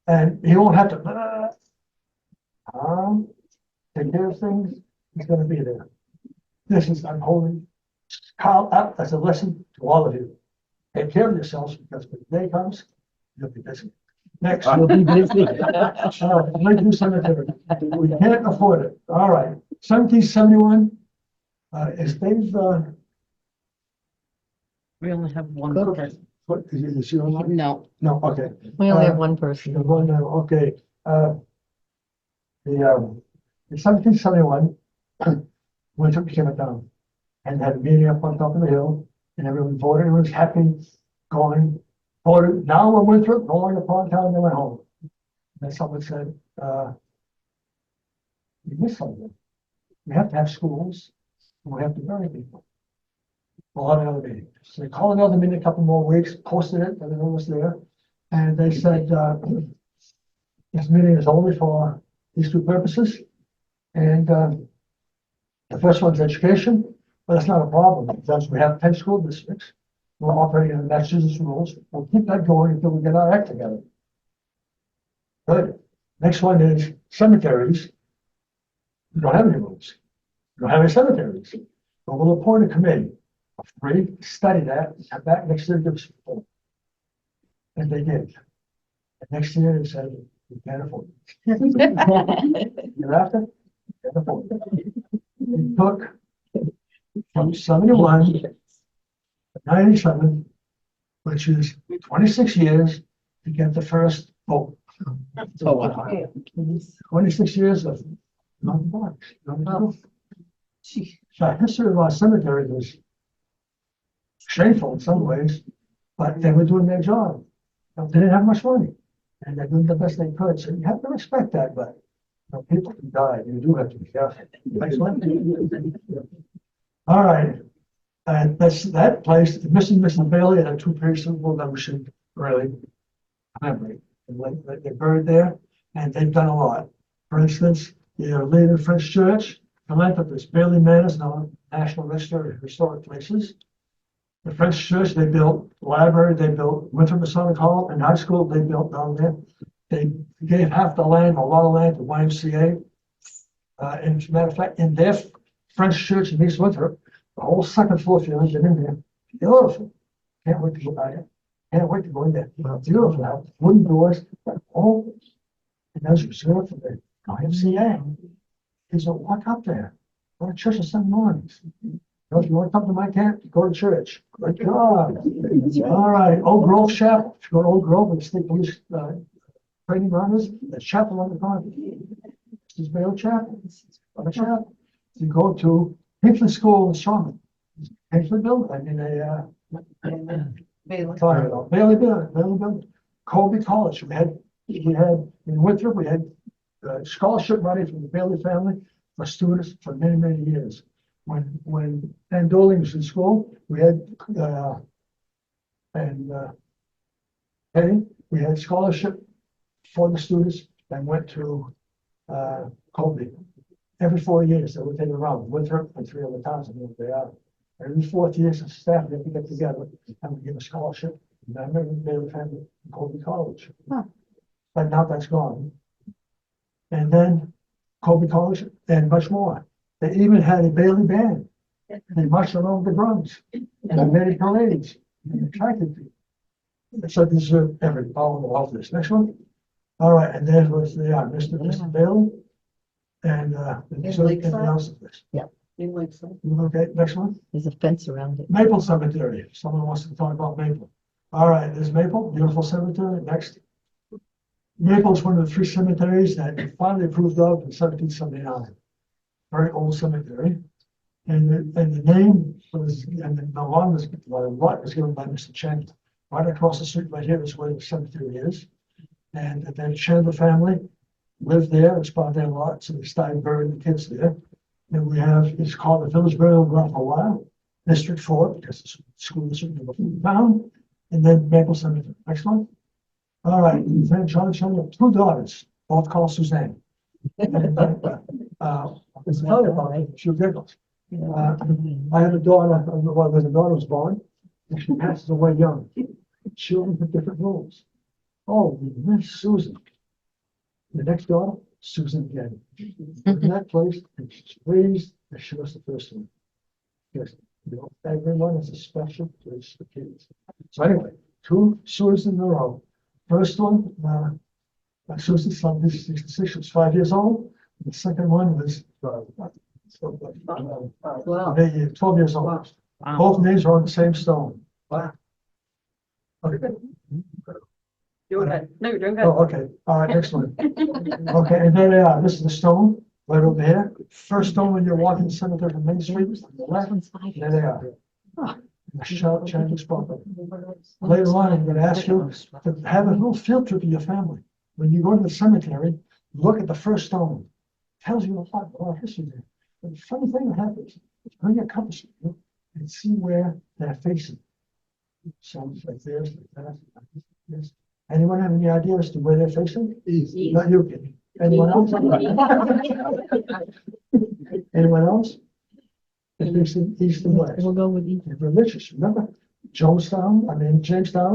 and he won't have to take care of things. He's going to be there. This is, I'm holding Carl up as a lesson to all of you. Take care of yourselves because when the day comes, you'll be busy. Next, you'll be busy. Lakeview Cemetery. We can't afford it. All right. 1771. Is Dave? We only have one What person. is your line? No, No. Okay. We only have one person. One now. Okay. In 1771, Winthrop became a town, and had a meeting up on top of the hill, and everyone voted, and was happy, going, voted, now we're Winthrop, going upon town, and they went home. And someone said, you missed something. We have to have schools, and we have to bury people. A lot of other meetings. So they called another meeting a couple more weeks, posted it, everyone was there, and they said, this meeting is only for these two purposes, and the first one's education, but that's not a problem, because we have 10 school districts. We're operating in Massachusetts rules. We'll keep that going until we get our act together. Good. Next one is cemeteries. We don't have any rules. We don't have any cemeteries. But we'll appoint a committee of 3 to study that, and come back next year and give us a report. And they did. And next year they said, we can't afford it. Year after, can't afford it. It took from 71 to 97, which is 26 years to get the first vote. Oh, wow. 26 years of non-votes. So the history of our cemetery was shameful in some ways, but they were doing their job. They didn't have much money, and they're doing the best they could. So you have to respect that, but people can die. You do have to be careful. Next one. All right. And that's that place, Mrs. Bailey and 2 people that we should really commemorate. They're buried there, and they've done a lot. For instance, they're leading French Church, philanthropist. Bailey Manor is now National Register of Historic Places. The French Church, they built library, they built Winthrop Masonic Hall and high school, they built down there. They gave half the land, a lot of land to YMCA. And as a matter of fact, in their French Church in East Winthrop, the whole second floor, if you ever get in there, beautiful. Can't wait to go by it. Can't wait to go in there. Beautiful house, wooden doors, all. And that's reserved for the YMCA. Kids don't walk up there. Go to church on Sunday mornings. If you want to come to my camp, go to church. Good job. All right, Oak Grove Chapel. If you go to Oak Grove and state police training runners, the chapel on the corner. This is Bailey Chapel. A chapel. You go to Hinckley School in Charlotte. Hinckley building. I mean, Bailey building. Colby College. We had in Winthrop. We had scholarship money from the Bailey family for students for many, many years. When Dan Doling was in school, we had we had scholarship for the students that went to Colby. Every 4 years, they would take around Winthrop and 3 other towns, and they are. Every 4th year, the staff had to get together and we give a scholarship. Remember the Bailey family in Colby College. But now that's gone. And then Colby College and much more. They even had a Bailey band. They marched around the drums and they made parades and attracted people. So these are all of this. Next one. All right, and there was the Mr. Bailey. And anything else of this? Yeah. Okay, next one. There's a fence around it. Maple Cemetery. If someone wants to talk about Maple. All right, there's Maple, beautiful cemetery. Next. Maple is one of the 3 cemeteries that we finally approved of in 1779. Very old cemetery. And the name was, and the lot was given by Mr. Chandler. Right across the street right here is where the cemetery is. And then Chandler family lived there as part of their lot, so they started burying the kids there. And we have, it's called the Village Burial Ground for a while, District 4, because the school district never found, and then Maple Cemetery. Next one. All right, then John Chandler, 2 daughters, both called Suzanne. And it's funny about it, she giggles. I have a daughter, when the daughter was born, and she passes away young. Children have different roles. Oh, we miss Susan. The next daughter, Susan again. In that place, and she's raised, and she was the first one. Yes, everyone is a special place for kids. So anyway, 2 Susans in a row. First one, Susan's son, this 66, was 5 years old. The second one was 12 years old. Wow. Both names are on the same stone. Wow. Okay. Doing good. No, you're doing good. Oh, okay. All right, next one. Okay, and there they are. This is the stone. right over here. First stone when you're walking cemetery from Main Street, on the left, there they are. The sharp Chinese property. Later on, I'm gonna ask you to have a little field trip with your family. When you go to the cemetery, look at the first stone. Tells you a lot about history there. But the funny thing that happens, is bring a compass with you and see where they're facing. Sounds like this, like that, like this. Anyone have any idea as to where they're facing? East. Not you, Kenny. Anyone else? Anyone else? They're facing east and west. We'll go with east. They're religious, remember? Jamestown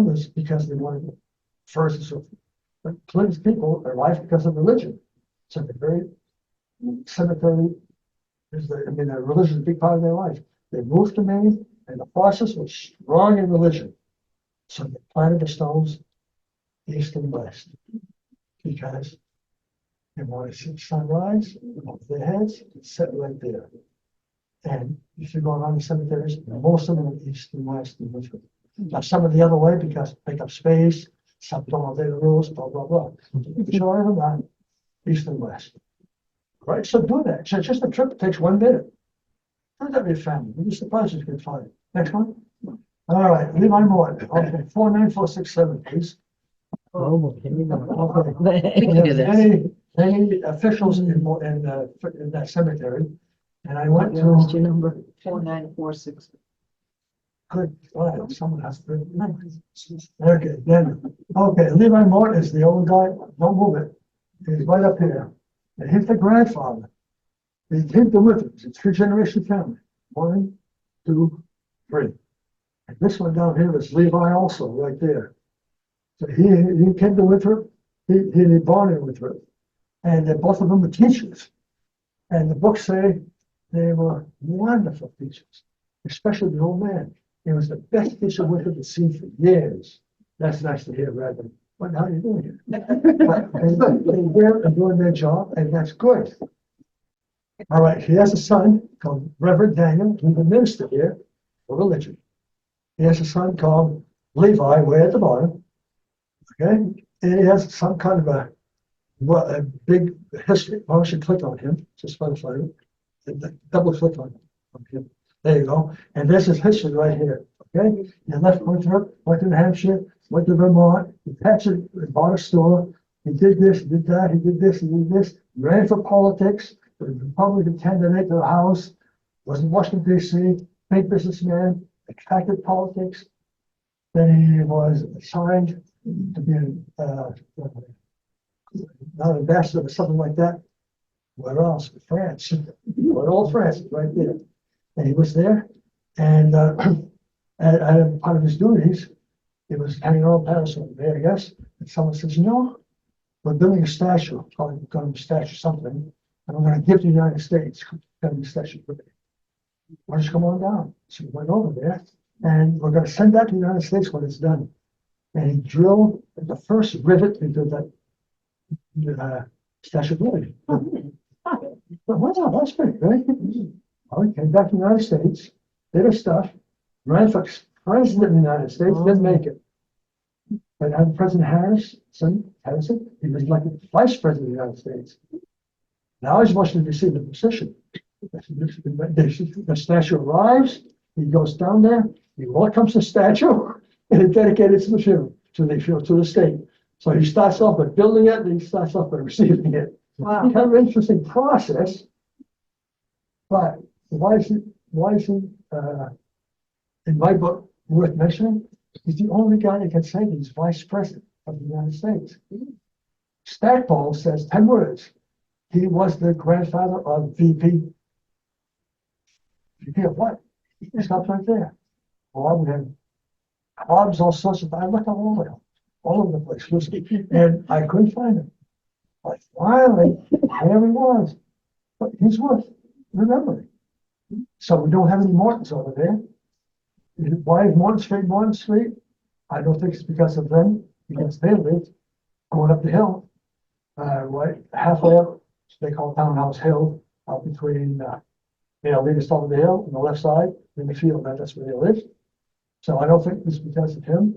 was because they wanted first and so forth. But Clinton's people arrived because of religion. So the very cemetery is their religion is a big part of their life. They moved to Maine and the process was strong in religion. So they planted the stones east and west because they wanted to see the sunrise over their heads and set right there. And if you go around the cemeteries, most of them are east and west and Winthrop. Now, some are the other way because pick up space, some don't obey the rules, blah, blah, blah. But you're of them on east and west. Right, so do that. So just a trip takes 1 minute. Do that with your family. You'll be surprised you can find it. Next one. All right, Levi Morton. Okay, 49467, please. Oh, okay. We can do this. Any officials in that cemetery? And I went What's to, your number? 4946. good, God, someone has to. Okay, then, okay, Levi Morton is the old guy. Don't move it. He's right up here. And he's the grandfather. He came to Winthrop. It's a 3-generation family. 1, 2, 3. And this one down here is Levi also, right there. So he came to Winthrop. He was born in Winthrop. And both of them were teachers. And the books say they were wonderful teachers, especially the old man. He was the best teacher Winthrop had seen for years. That's nice to hear, rather than, what the hell are you doing here? But they're doing their job, and that's good. All right, he has a son called Reverend Daniel, who's a minister here for religion. He has a son called Levi, way at the bottom. Okay, and he has some kind of a big history. Why don't you click on him? Just for the fun. Double click on him. There you go. And this is history right here. Okay, he left Winthrop, went to New Hampshire, went to Vermont. He bought a store. He did this, he did that, he did this, he did this. Ran for politics. Was a Republican candidate to the House. Was in Washington D.C. Big businessman. Attracted politics. Then he was assigned to be not an ambassador or something like that. Where else? France. All France, right there. And he was there. And at part of his duties, he was hanging around Paris over there, I guess. And someone says, we're building a statue, probably going to be a statue something, and I'm going to give to the United States. Going to be a statue for me. Why don't you come on down? So we went over there, and we're going to send that to the United States when it's done. And he drilled the first rivet into that Statue of Liberty. But what's up? That's great, right? Well, he came back to the United States, did his stuff, ran for president of the United States, didn't make it. But President Harrison, he was elected vice president of the United States. Now he's Washington D.C. the position. The statue arrives, he goes down there, he welcomes the statue, and it's dedicated to the state. So he starts off by building it, and he starts off by receiving it. Wow. Kind of an interesting process. But why is he in my book worth mentioning? He's the only guy that can say he's vice president of the United States. Stackpole says 10 words. He was the grandfather of VP. VP of what? He stops right there. Well, we have Hobbs, all sorts of, I looked all over the place, and I couldn't find him. But finally, there he was. But he's worth remembering. So we don't have any Mortons over there. Why is Morton Street? I don't think it's because of them, because they lived going up the hill, right halfway up. They call it Townhouse Hill, out between, lead us over the hill on the left side in the field. That's where they lived. So I don't think it's because of him,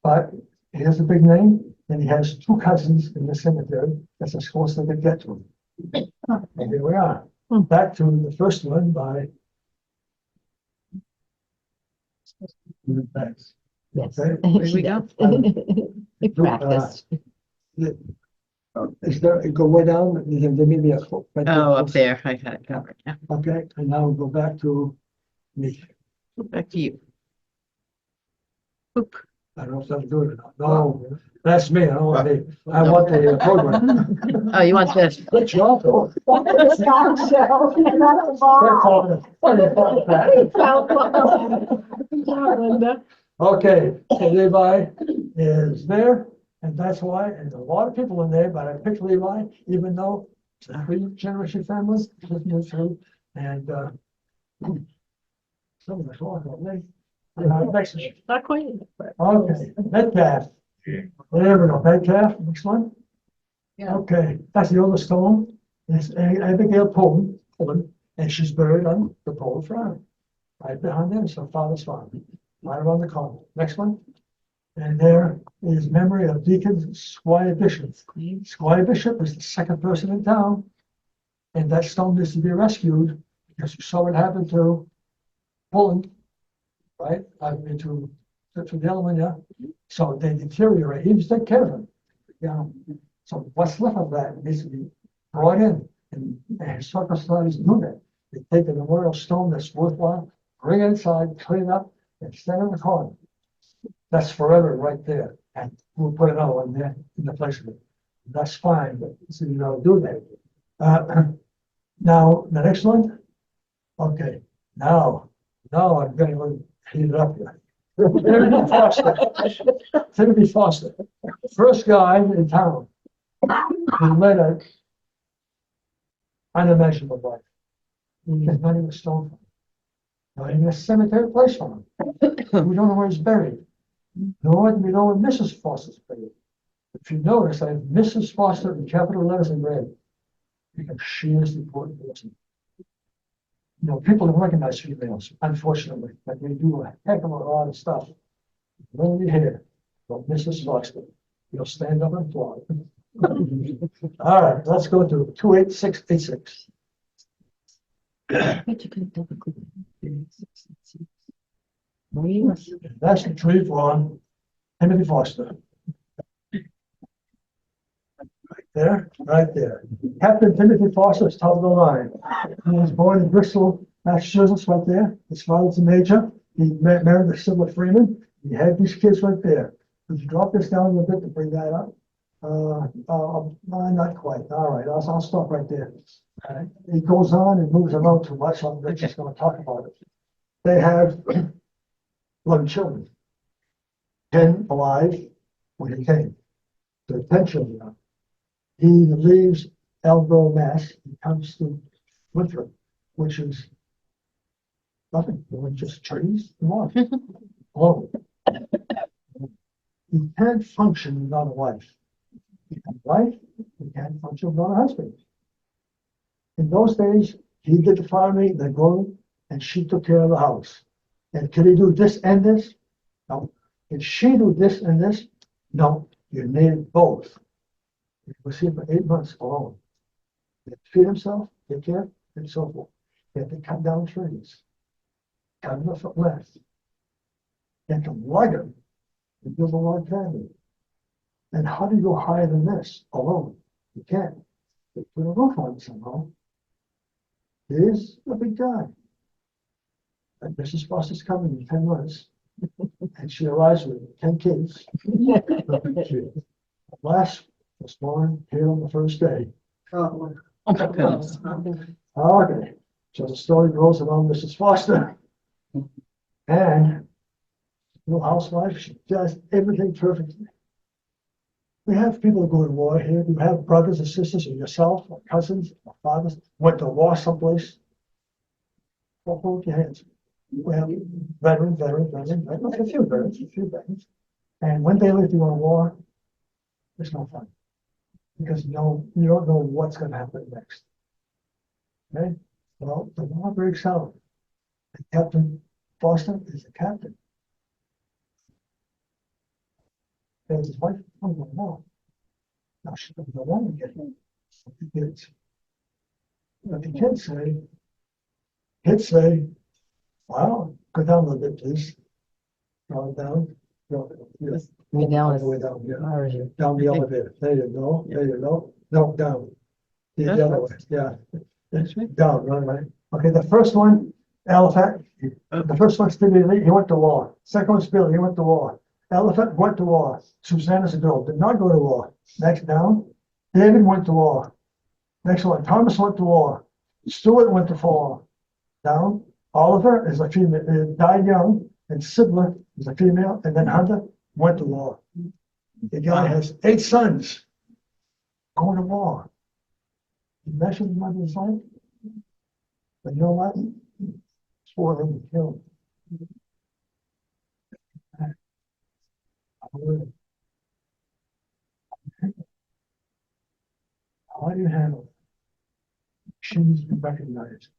but he has a big name, and he has 2 cousins in the cemetery. That's as close as they get to him. And here we are, back to the first one by. Thanks. Yes. Okay. Here we go. We practiced. Is there, go way down, there may be a. Oh, up there, I had it covered, yeah. Okay, and now we'll go back to me. Back to you. Oop. I don't know if that's good or not. No, that's me. I don't want the, I want the program. Oh, you want this? Good job. though. Okay, so Levi is there, and that's why, and a lot of people in there, but I picked Levi, even though it's a three-generation family, just moved through, and, some of us all got me. Next, Not quite. okay, Metcalf. There we go, Metcalf, next one. Yeah. Okay, that's the oldest stone. It's Abigail Pullman, and she's buried on the Pullman farm. Right behind there is her father's farm, right around the corner. Next one. And there is memory of Deacon Squire Bishop. Squire Bishop is the second person in town. And that stone needs to be rescued because you saw what happened to Pullman. Right, I mean to the other one, yeah. So they deteriorate. He was taking care of them. Yeah. So what's left of that needs to be brought in, and historical societies do that. They take a memorial stone that's worthwhile, bring it inside, clean it up, and stand in the corner. That's forever right there, and we'll put another one there in the place of it. That's fine, but so you don't do that. Now the next one. Okay, now I'm going to heat it up here. Timothy Foster. Timothy Foster, first guy in town who led a unimaginable life. There's not even a stone for him. Not even a cemetery place for him. We don't know where he's buried. Nor do we know where Mrs. Foster's buried. If you notice, I have Mrs. Foster in capital letters in red because she is the important person. You know, people don't recognize females, unfortunately, but they do a heck of a lot of stuff. Really here, but Mrs. Foster, you'll stand up and fly. All right, let's go to 28686. That's the tree for Timothy Foster. Right there. Captain Timothy Foster is top of the line. He was born in Bristol, Massachusetts, right there. His father's a major. He married a Sybil Freeman. He had these kids right there. Could you drop this down a little bit to bring that up? Not quite. All right, I'll stop right there. It goes on and moves around too much. I'm just going to talk about it. They have 11 children, 10 alive when he came. So 10 children now. He leaves Elbow, Mass. He comes to Winthrop, which is nothing, just trees and water. Oh. You can't function without a wife. You have a wife, you can't function without a husband. In those days, he did the farming, the growing, and she took care of the house. And could he do this and this? No. Did she do this and this? No. You needed both. He was here for 8 months alone. He had to feed himself, take care, and so forth. He had to cut down trees, cut enough left, and to lug them to build a log cabin. And how do you go higher than this alone? You can't. You put a roof on it somehow. He is a big guy. And Mrs. Foster's coming in 10 months, and she arrives with 10 kids. Last was born here on the first day. Oh my goodness. Okay, so the story goes around Mrs. Foster. And little housewife, she does everything perfectly. We have people who go to war here. You have brothers or sisters, or yourself, or cousins, or fathers, went to war someplace. Well, hold your hands. Well, veteran, a few veterans. And when they leave to go to war, it's no fun. Because you don't know what's going to happen next. Okay? Well, the war breaks out. And Captain Foster is the captain. And his wife, oh no. Now she doesn't want to get him. Kids. But the kids say, wow, go down a little bit, please. Go down. Go, yes. Way down All is- the way down, yeah. Where is it? Down the elevator. There you go. There you go. No, down. The other way, yeah. Down, right. Okay, the first one, elephant. The first one's Stevie Lee, he went to war. Second one's Billy, he went to war. Elephant went to war. Susanna's a girl, did not go to war. Next down, David went to war. Next one, Thomas went to war. Stuart went to war. Down, Oliver is a female, died young, and Sibler is a female, and then Hunter went to war. The guy has 8 sons going to war. You measure the mother's life? But you know what? 4 of them killed. How do you handle it? She needs to be recognized.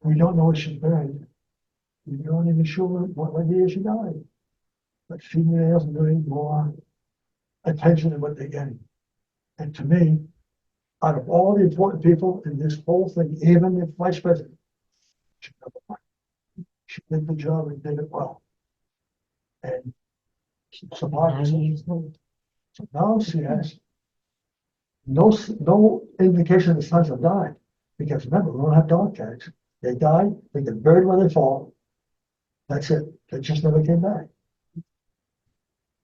We don't know what she's buried. We don't even sure what year she died. But females need more attention than what they're getting. And to me, out of all the important people in this whole thing, even the vice president, she did the job and did it well. And so now she has no indication the sons have died. Because remember, we don't have dog tags. They died, they get buried where they fall. That's it. They just never came back.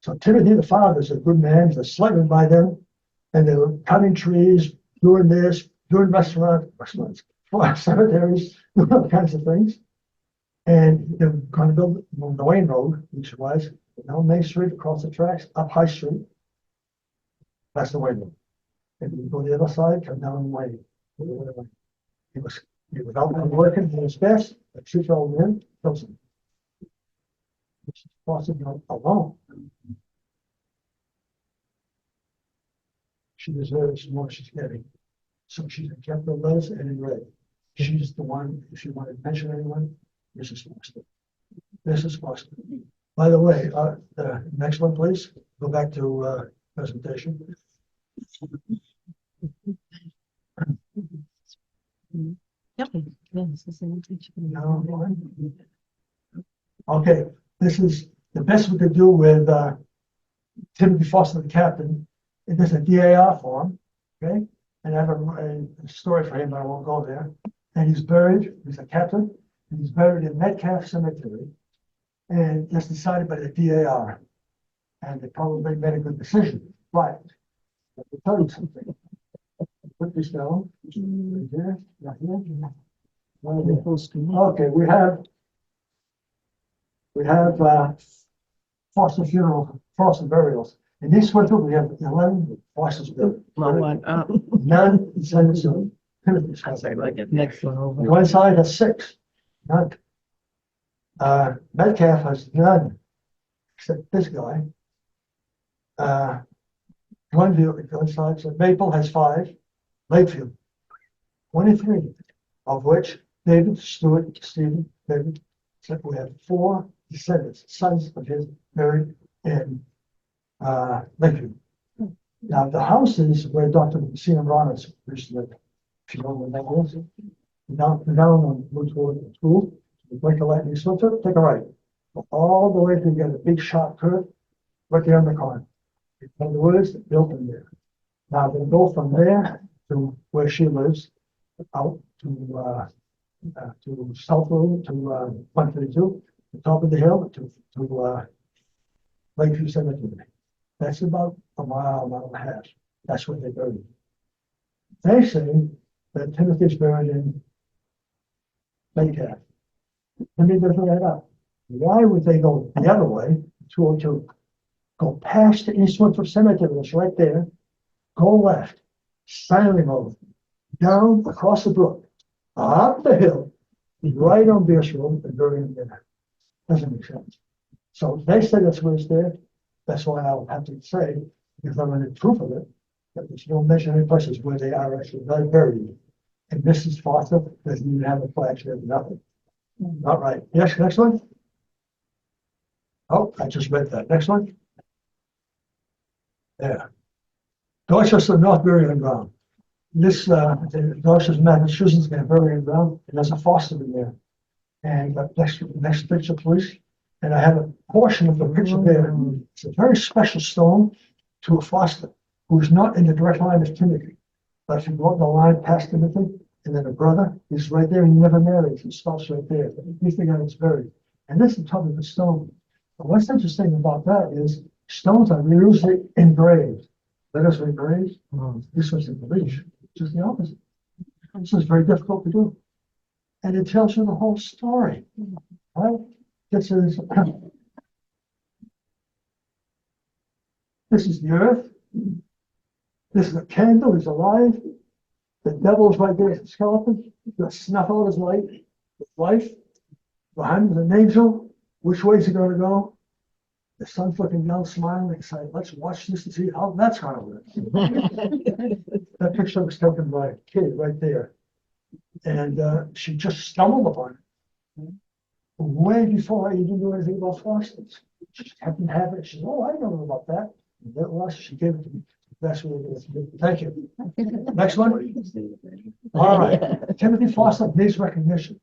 So Timothy, the father, is a good man. He's a slavery by them. And they were cutting trees, doing this, doing restaurants, cemeteries, doing all kinds of things. And they're going to build the Wayne Road, which was down Main Street, across the tracks, up High Street. That's the Wayne Road. And you go the other side, come down Wayne. He was out there working for his best, but she fell in, kills him. She's possibly alone. She deserves more she's getting. So she's kept the letters and in red. She's the one, if you want to mention anyone, Mrs. Foster. Mrs. Foster. By the way, the next one, please. Go back to presentation. Yep. Yeah, this is an teacher. No. Okay, this is the best we could do with Timothy Foster, the captain. It is a DAR form, okay? And I have a story for him, but I won't go there. And he's buried, he's a captain, and he's buried in Metcalf Cemetery. And that's decided by the DAR. And they probably made a good decision, but let me tell you something. Put this down, right here, right here. Okay, we have Foster funeral, Foster burials. In this winter, we have 11 Foster's buried. None descendants of Timothy's Foster. Next one over. One side has 6, none. Metcalf has none, except this guy. One side, so Maple has 5, Lakefield, 23, of which David, Stuart, Stephen, David, except we have 4 descendants, sons of his buried in Lakefield. Now, the house is where Dr. Messina Rollins used to live. If you know where that is, down on Route 4 School, like a lightning switcher, take a right. Go all the way to get a big sharp curve, right there on the corner. And the woods built in there. Now, they go from there to where she lives, out to South Road, to 132, the top of the hill, to Lakeview Cemetery. That's about a mile and a half. That's where they buried. They say that Timothy's buried in Metcalf. Let me just that up. Why would they go the other way, 202? Go past the East Winthrop Cemetery, it's right there. Go left, Stanley Road, down across the brook, up the hill, right on Bierce Road, and bury him there. Doesn't make sense. So they say that's where it's there. That's why I'll have to say, because I'm in proof of it, that there's no mention any places where they are actually buried. And Mrs. Foster doesn't even have a flag, she has nothing. All right, yes, next one. Oh, I just read that. Next one. Yeah. Dorchester North Burial Ground. this, the Dorset, Massachusetts, got buried ground, and there's a foster in there. And next picture, please. And I have a portion of the picture there. It's a very special stone to a foster who's not in the direct line of Timothy. But if you go up the line past Timothy, and then a brother, he's right there, he never marries, he stops right there. He's the guy that's buried. And this is the top of the stone. But what's interesting about that is stones are usually engraved. Letters are engraved. This was in the bleach, which is the opposite. This is very difficult to do. And it tells you the whole story. Right? This is the earth. This is a candle, he's alive. The devil's right there, the skeleton. The snuff out his light, his life. Behind him is an angel. Which way is he going to go? The son's looking down, smiling, saying, let's watch this and see how that's going to work. That picture was taken by a kid right there. And she just stumbled upon it. Way before I even knew anything about fosters. She just happened to have it. She said, oh, I don't know about that. And that was, she gave it to me. That's what it is. Thank you. Next one. All right. Timothy Foster needs recognition.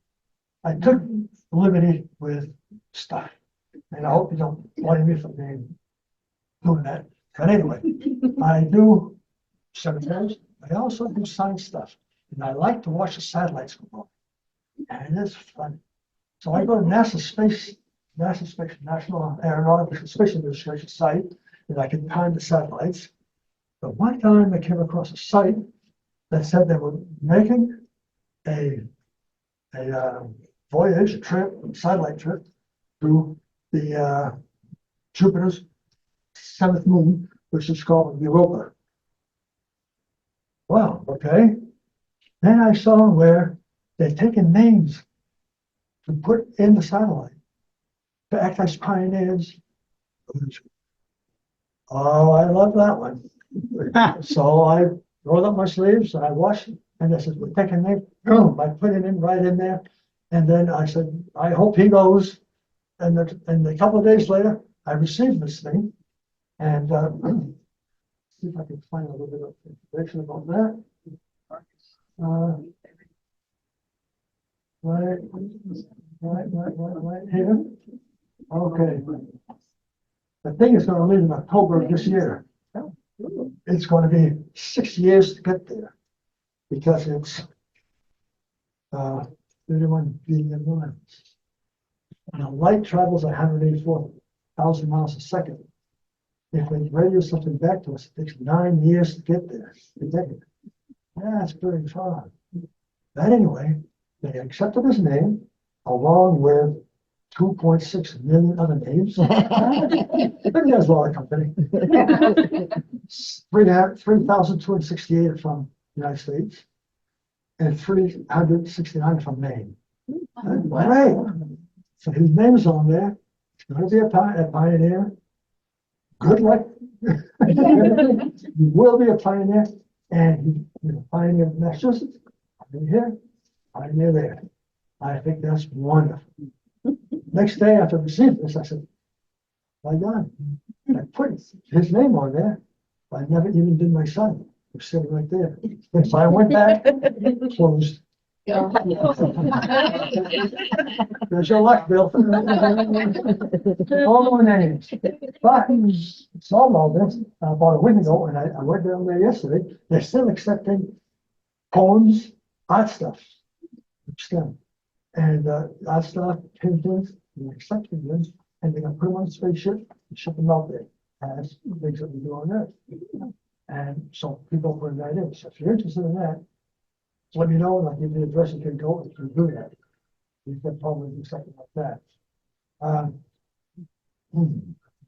I took liberty with stuff. And I hope you don't blame me for doing that. But anyway, I do cemeteries. I also do science stuff. And I like to watch the satellites go by. And it's fun. So I go to National Aeronautical Space Administration site, and I can time the satellites. But one time I came across a site that said they were making a voyage, a trip, a satellite trip to the Jupiter's seventh moon, which is called Europa. Wow, okay. Then I saw where they've taken names to put in the satellite to act as pioneers. Oh, I love that one. So I rolled up my sleeves and I watched it, and I said, we're taking name. Boom, I put it in right in there. And then I said, I hope he goes. And a couple of days later, I received this thing. And see if I can find a little bit of information about that. Right here. Okay. The thing is going to leave in October of this year. It's going to be 6 years to get there because it's 31 billion miles. Now, light travels 184,000 miles a second. If they radio something back to us, it takes 9 years to get there. That's pretty far. But anyway, they accepted his name along with 2.6 million other names. Maybe that's a lot of company. 3,268 from the United States and 369 from Maine. Great. So his name's on there. He's going to be a pioneer. Good luck. He will be a pioneer, and he's a pioneer of Massachusetts, pioneer here, pioneer there. I think that's wonderful. Next day after I received this, I said, my God, I put his name on there. I never even did my son. He was sitting right there. So I went back, closed. There's your luck, Bill. All more names. But saw all this about a week ago, and I went down there yesterday. They're still accepting poems, art stuff, STEM, and art stuff, paintings, and accepting them, and they're going to put them on a spaceship and ship them out there as things that we do on Earth. And so people bring that in. So if you're interested in that, let me know, and I'll give you the address. You can go and you can do that. You can probably do something like that. I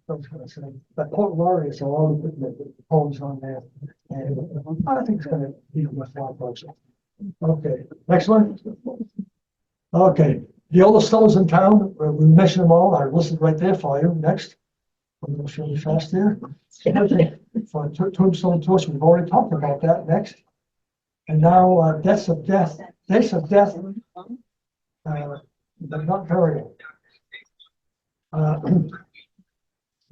was going to say, but Port Laureates are already putting the poems on there, and I think it's going to be a worthwhile project. Okay, next one. Okay, the oldest stones in town, we mentioned them all. I listed right there for you. Next, I'm going to show you fast here. For tombstone tours, we've already talked about that. Next. And now dates of death, but not burial.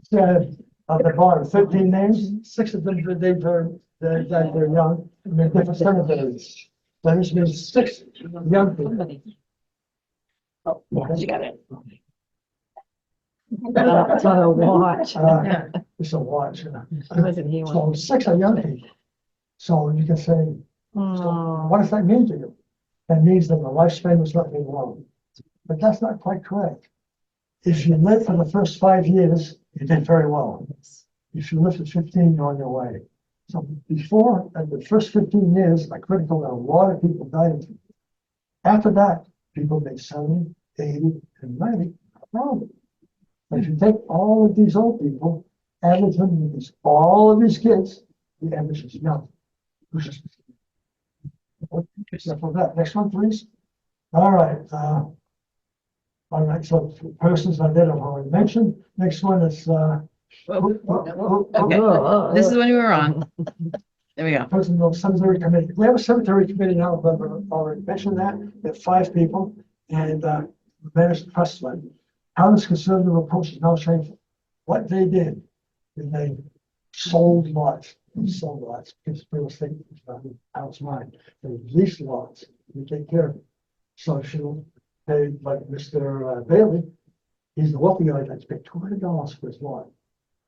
Said at the bottom, 13 names, 6 of them they buried they're young, and they're different cemeteries. That means 6 young people. Oh, you got it. It's on a watch. It's a watch. It wasn't he So one. 6 are young people. So you can say, so Oh, what does that mean to you? That means that the lifespan was not very long. But that's not quite correct. If you live for the first 5 years, you did very well. If you live for 15, you're on your way. So before, at the first 15 years, are critical, and a lot of people died. After that, people made 70, 80, and 90. No. But if you take all of these old people, average them against all of these kids, the average is young. For that. Next one, please. All right. All right, so persons I did have already mentioned. Next one is, Okay. This is when we were on. There we go. President of Cemetery Committee. We have a cemetery committee now, but I've already mentioned that. We have 5 people and managed the trust fund. How this conservative approach is now changing. What they did is they sold lots, because real estate is not house mine. They leased lots, we take care of it. So if you pay like Mr. Bailey, he's the wealthy guy that's paid $200 for his lot.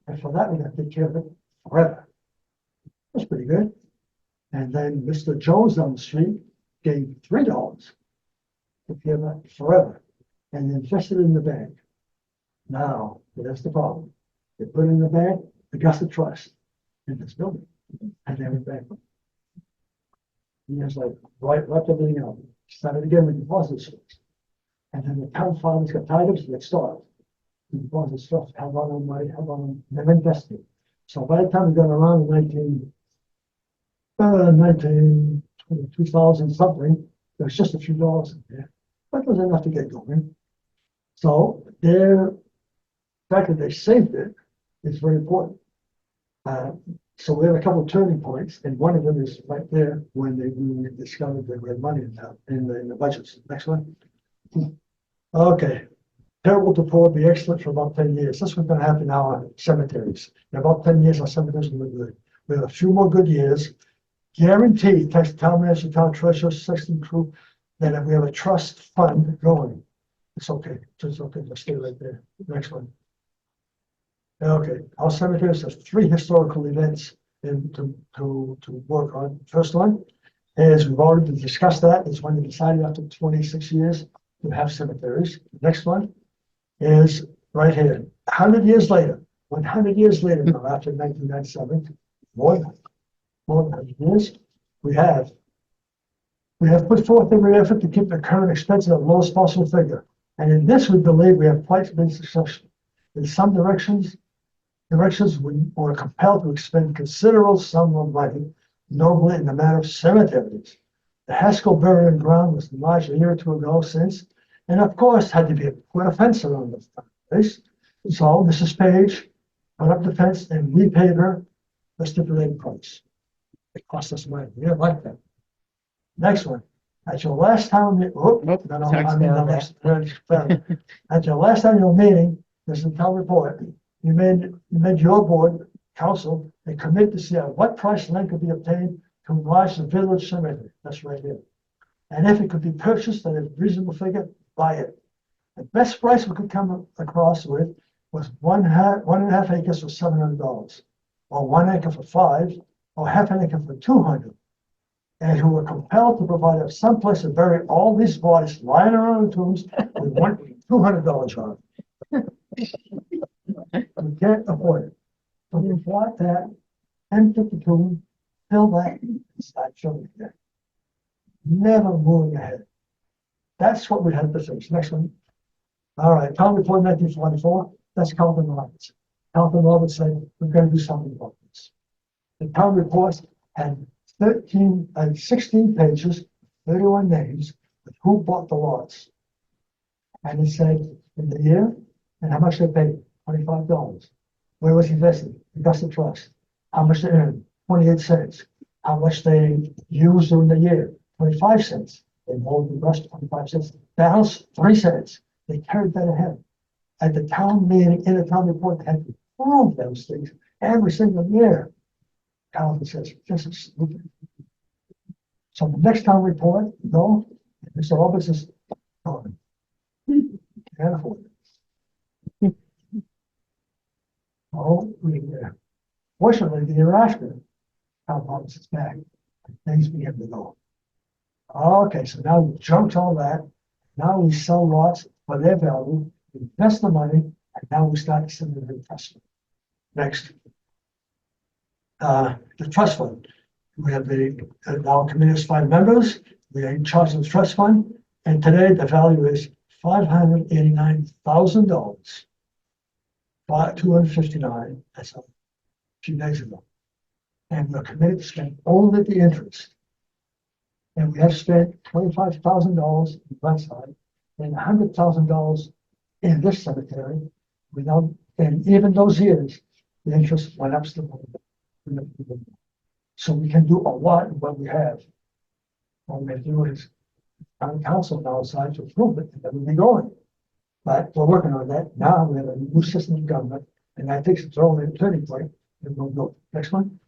And for that, we got to take care of it forever. That's pretty good. And then Mr. Jones down the street gave $3 to pay that forever and invested in the bank. Now, that's the problem. They put it in the bank, they got the trust in this building, and they went back. He was like, wiped everything out. Started again with deposit slips. And then the town fathers got tired of it, so they stopped. The deposit slips held on them, never invested. So by the time we got around in 2000 something, there was just a few dollars in there, but it was enough to get going. So the fact that they saved it is very important. So we have a couple of turning points, and one of them is right there when we discovered that we had money in the budgets. Next one. Okay. Terrible to poor, be excellent for about 10 years. That's what's going to happen in our cemeteries. In about 10 years, our cemeteries will be good. We have a few more good years. Guaranteed, thanks to town manager, town treasurer, sexton crew, that if we have a trust fund going. It's okay. It's okay. Just stay right there. Next one. Okay. Our cemeteries have 3 historical events to work on. First one is we've already discussed that. It's when they decided after 26 years to have cemeteries. The next one is right here. 100 years later, 100 years later now, after 1997, more than 100 years, we have put forth every effort to keep the current expenses at the lowest possible figure. And in this, we believe we have quite been successful. In some directions, we were compelled to expend considerable sum of money, notably in the matter of cemeteries. The Haskell burial ground was enlarged a year or 2 ago since, and of course had to be put a fence around the place. So Mrs. Page put up the fence and we paid her the stipulated price. It cost us money. We didn't like that. Next one. At your last town, at your last annual meeting, there's a town report. You made your board, council, a commit to see at what price land could be obtained to enlarge the village cemetery. That's right here. And if it could be purchased at a reasonable figure, buy it. The best price we could come across with was 1.5 acres for $700, or 1 acre for $5, or half an acre for $200. And who were compelled to provide us some place to bury all these bodies lying around the tombs with $200 on it. We can't afford it. So we bought that, empty the tomb, fill that, and start showing it there. Never moving ahead. That's what we had to fix. Next one. All right, town report 1944. That's Carlton Roberts. Carlton Roberts said, we're going to do something about this. The town report had 16 pages, 31 names, with who bought the lots. And it said in the year and how much they paid, $25. Where was invested? Invested trust. How much they earned? 28 cents. How much they used during the year? 25 cents. They rolled the rest 25 cents. Balance 3 cents. They carried that ahead. At the town meeting, in the town report, they had to prove those things every single year. Calvin says, this is stupid. So the next town report, no, Mr. Roberts is gone. Can't afford it. Oh, fortunately, the year after, town Roberts is back. Things begin to go. Okay, so now we junked all that. Now we sell lots for their value, invest the money, and now we start to send it to the trust fund. Next. The trust fund. We have our committee is 5 members. We are in charge of the trust fund. And today the value is $589,000. 259, that's a few days ago. And we're committed to spend only the interest. And we have spent $25,000 in one side and $100,000 in this cemetery. And even those years, the interest went up still. So we can do a lot of what we have. All we have to do is town council now decides to approve it, and then we'll be going. But we're working on that. Now we have a new system of government, and I think it's only a turning point, and we'll go. Next one.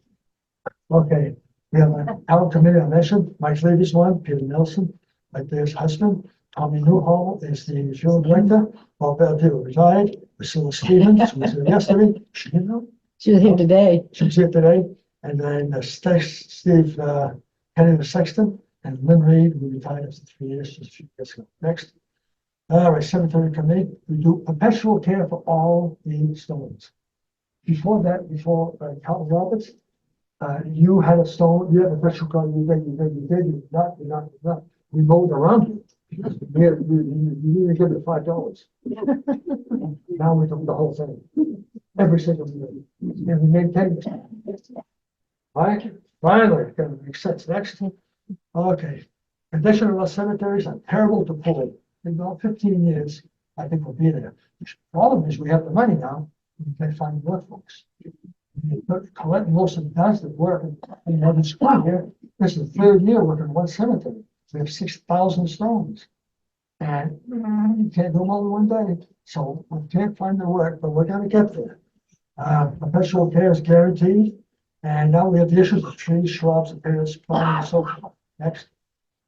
Okay, we have an town committee I mentioned, Mike Lady's one, Peter Nelson, like there's husband, Tommy Newhall is the field director, Bob Pelletier retired, Priscilla Stevens, who was here yesterday, she didn't know, She was here today. she was here today, and then Steve Kenny the sexton, and Lynn Reed, who retired after 3 years, just a few years ago. Next. All right, cemetery committee, we do perpetual care for all the stones. Before that, Carlton Roberts, you had a stone, you had a perpetual care, you did not. We mowed around you. Because you didn't give it $5. Now we do the whole thing, every single year, and we maintain it. All right, finally, gonna make sense. Next. Okay, condition of our cemeteries are terrible to pull. In about 15 years, I think we'll be there. The problem is we have the money now, we can't find workforce. Colette Wilson does the work, and this school here, this is the 3rd year working one cemetery. We have 6,000 stones. And you can't do them all in one day, so we can't find the work, but we're gonna get there. Perpetual care is guaranteed, and now we have the issues of trees, shrubs, repairs, planting, and so forth. Next.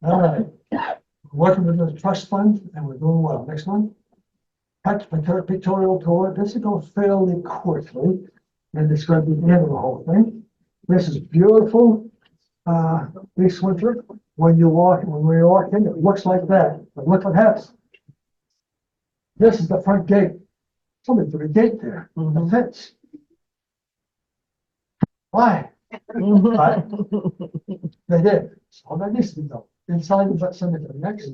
All right. We're working with the trust fund, and we're doing well. Next one. Pictorial tour. This is going fairly quickly, and it's going to be the end of the whole thing. This is beautiful. East Winthrop. When we walk in, it looks like that. But look what happens. This is the front gate. Somebody put a gate there, the fence. Why? They did. So that needs to be done. Inside of that cemetery. Next.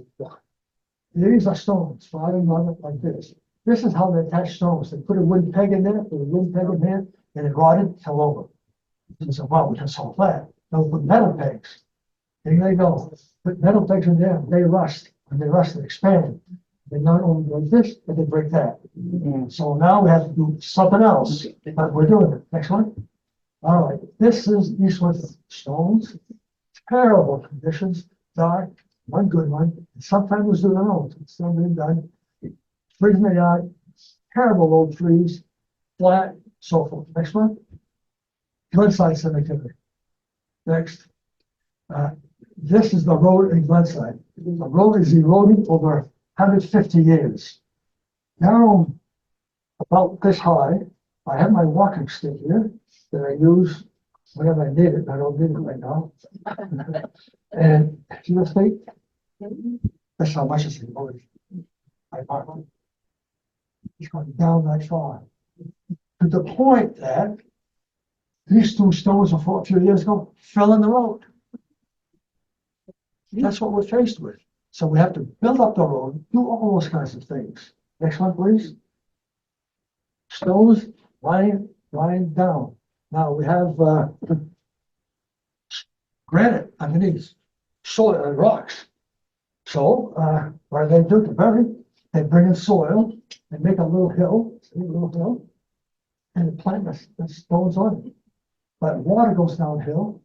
These are stones sliding on it like this. This is how they attach stones. They put a wooden peg in there, put a wooden peg in there, and it rotted, fell over. And so, well, we can solve that. They'll put metal pegs. There they go. Put metal pegs in there, they rust. When they rust, they expand. They not only break this, but they break that. So now we have to do something else, but we're doing it. Next one. All right, this is East Winthrop stones. Terrible conditions, dark, one good one. Sometimes it's doing their own. It's still being done. Trees in the yard, terrible old trees, flat, so forth. Next one. Glenside Cemetery. Next. This is the road in Glenside. The road is eroding over 150 years. Now, about this high, I have my walking stick here that I use whenever I need it. I don't need it right now. And see this thing? That's how much it's eroded. It's going down that far. To the point that these 2 stones a few years ago fell in the road. That's what we're faced with. So we have to build up the road, do all those kinds of things. Next one, please. Stones lying down. Now we have granite underneath, soil and rocks. So what do? To bury? They bring in soil and make a little hill, and plant the stones on it. But water goes downhill,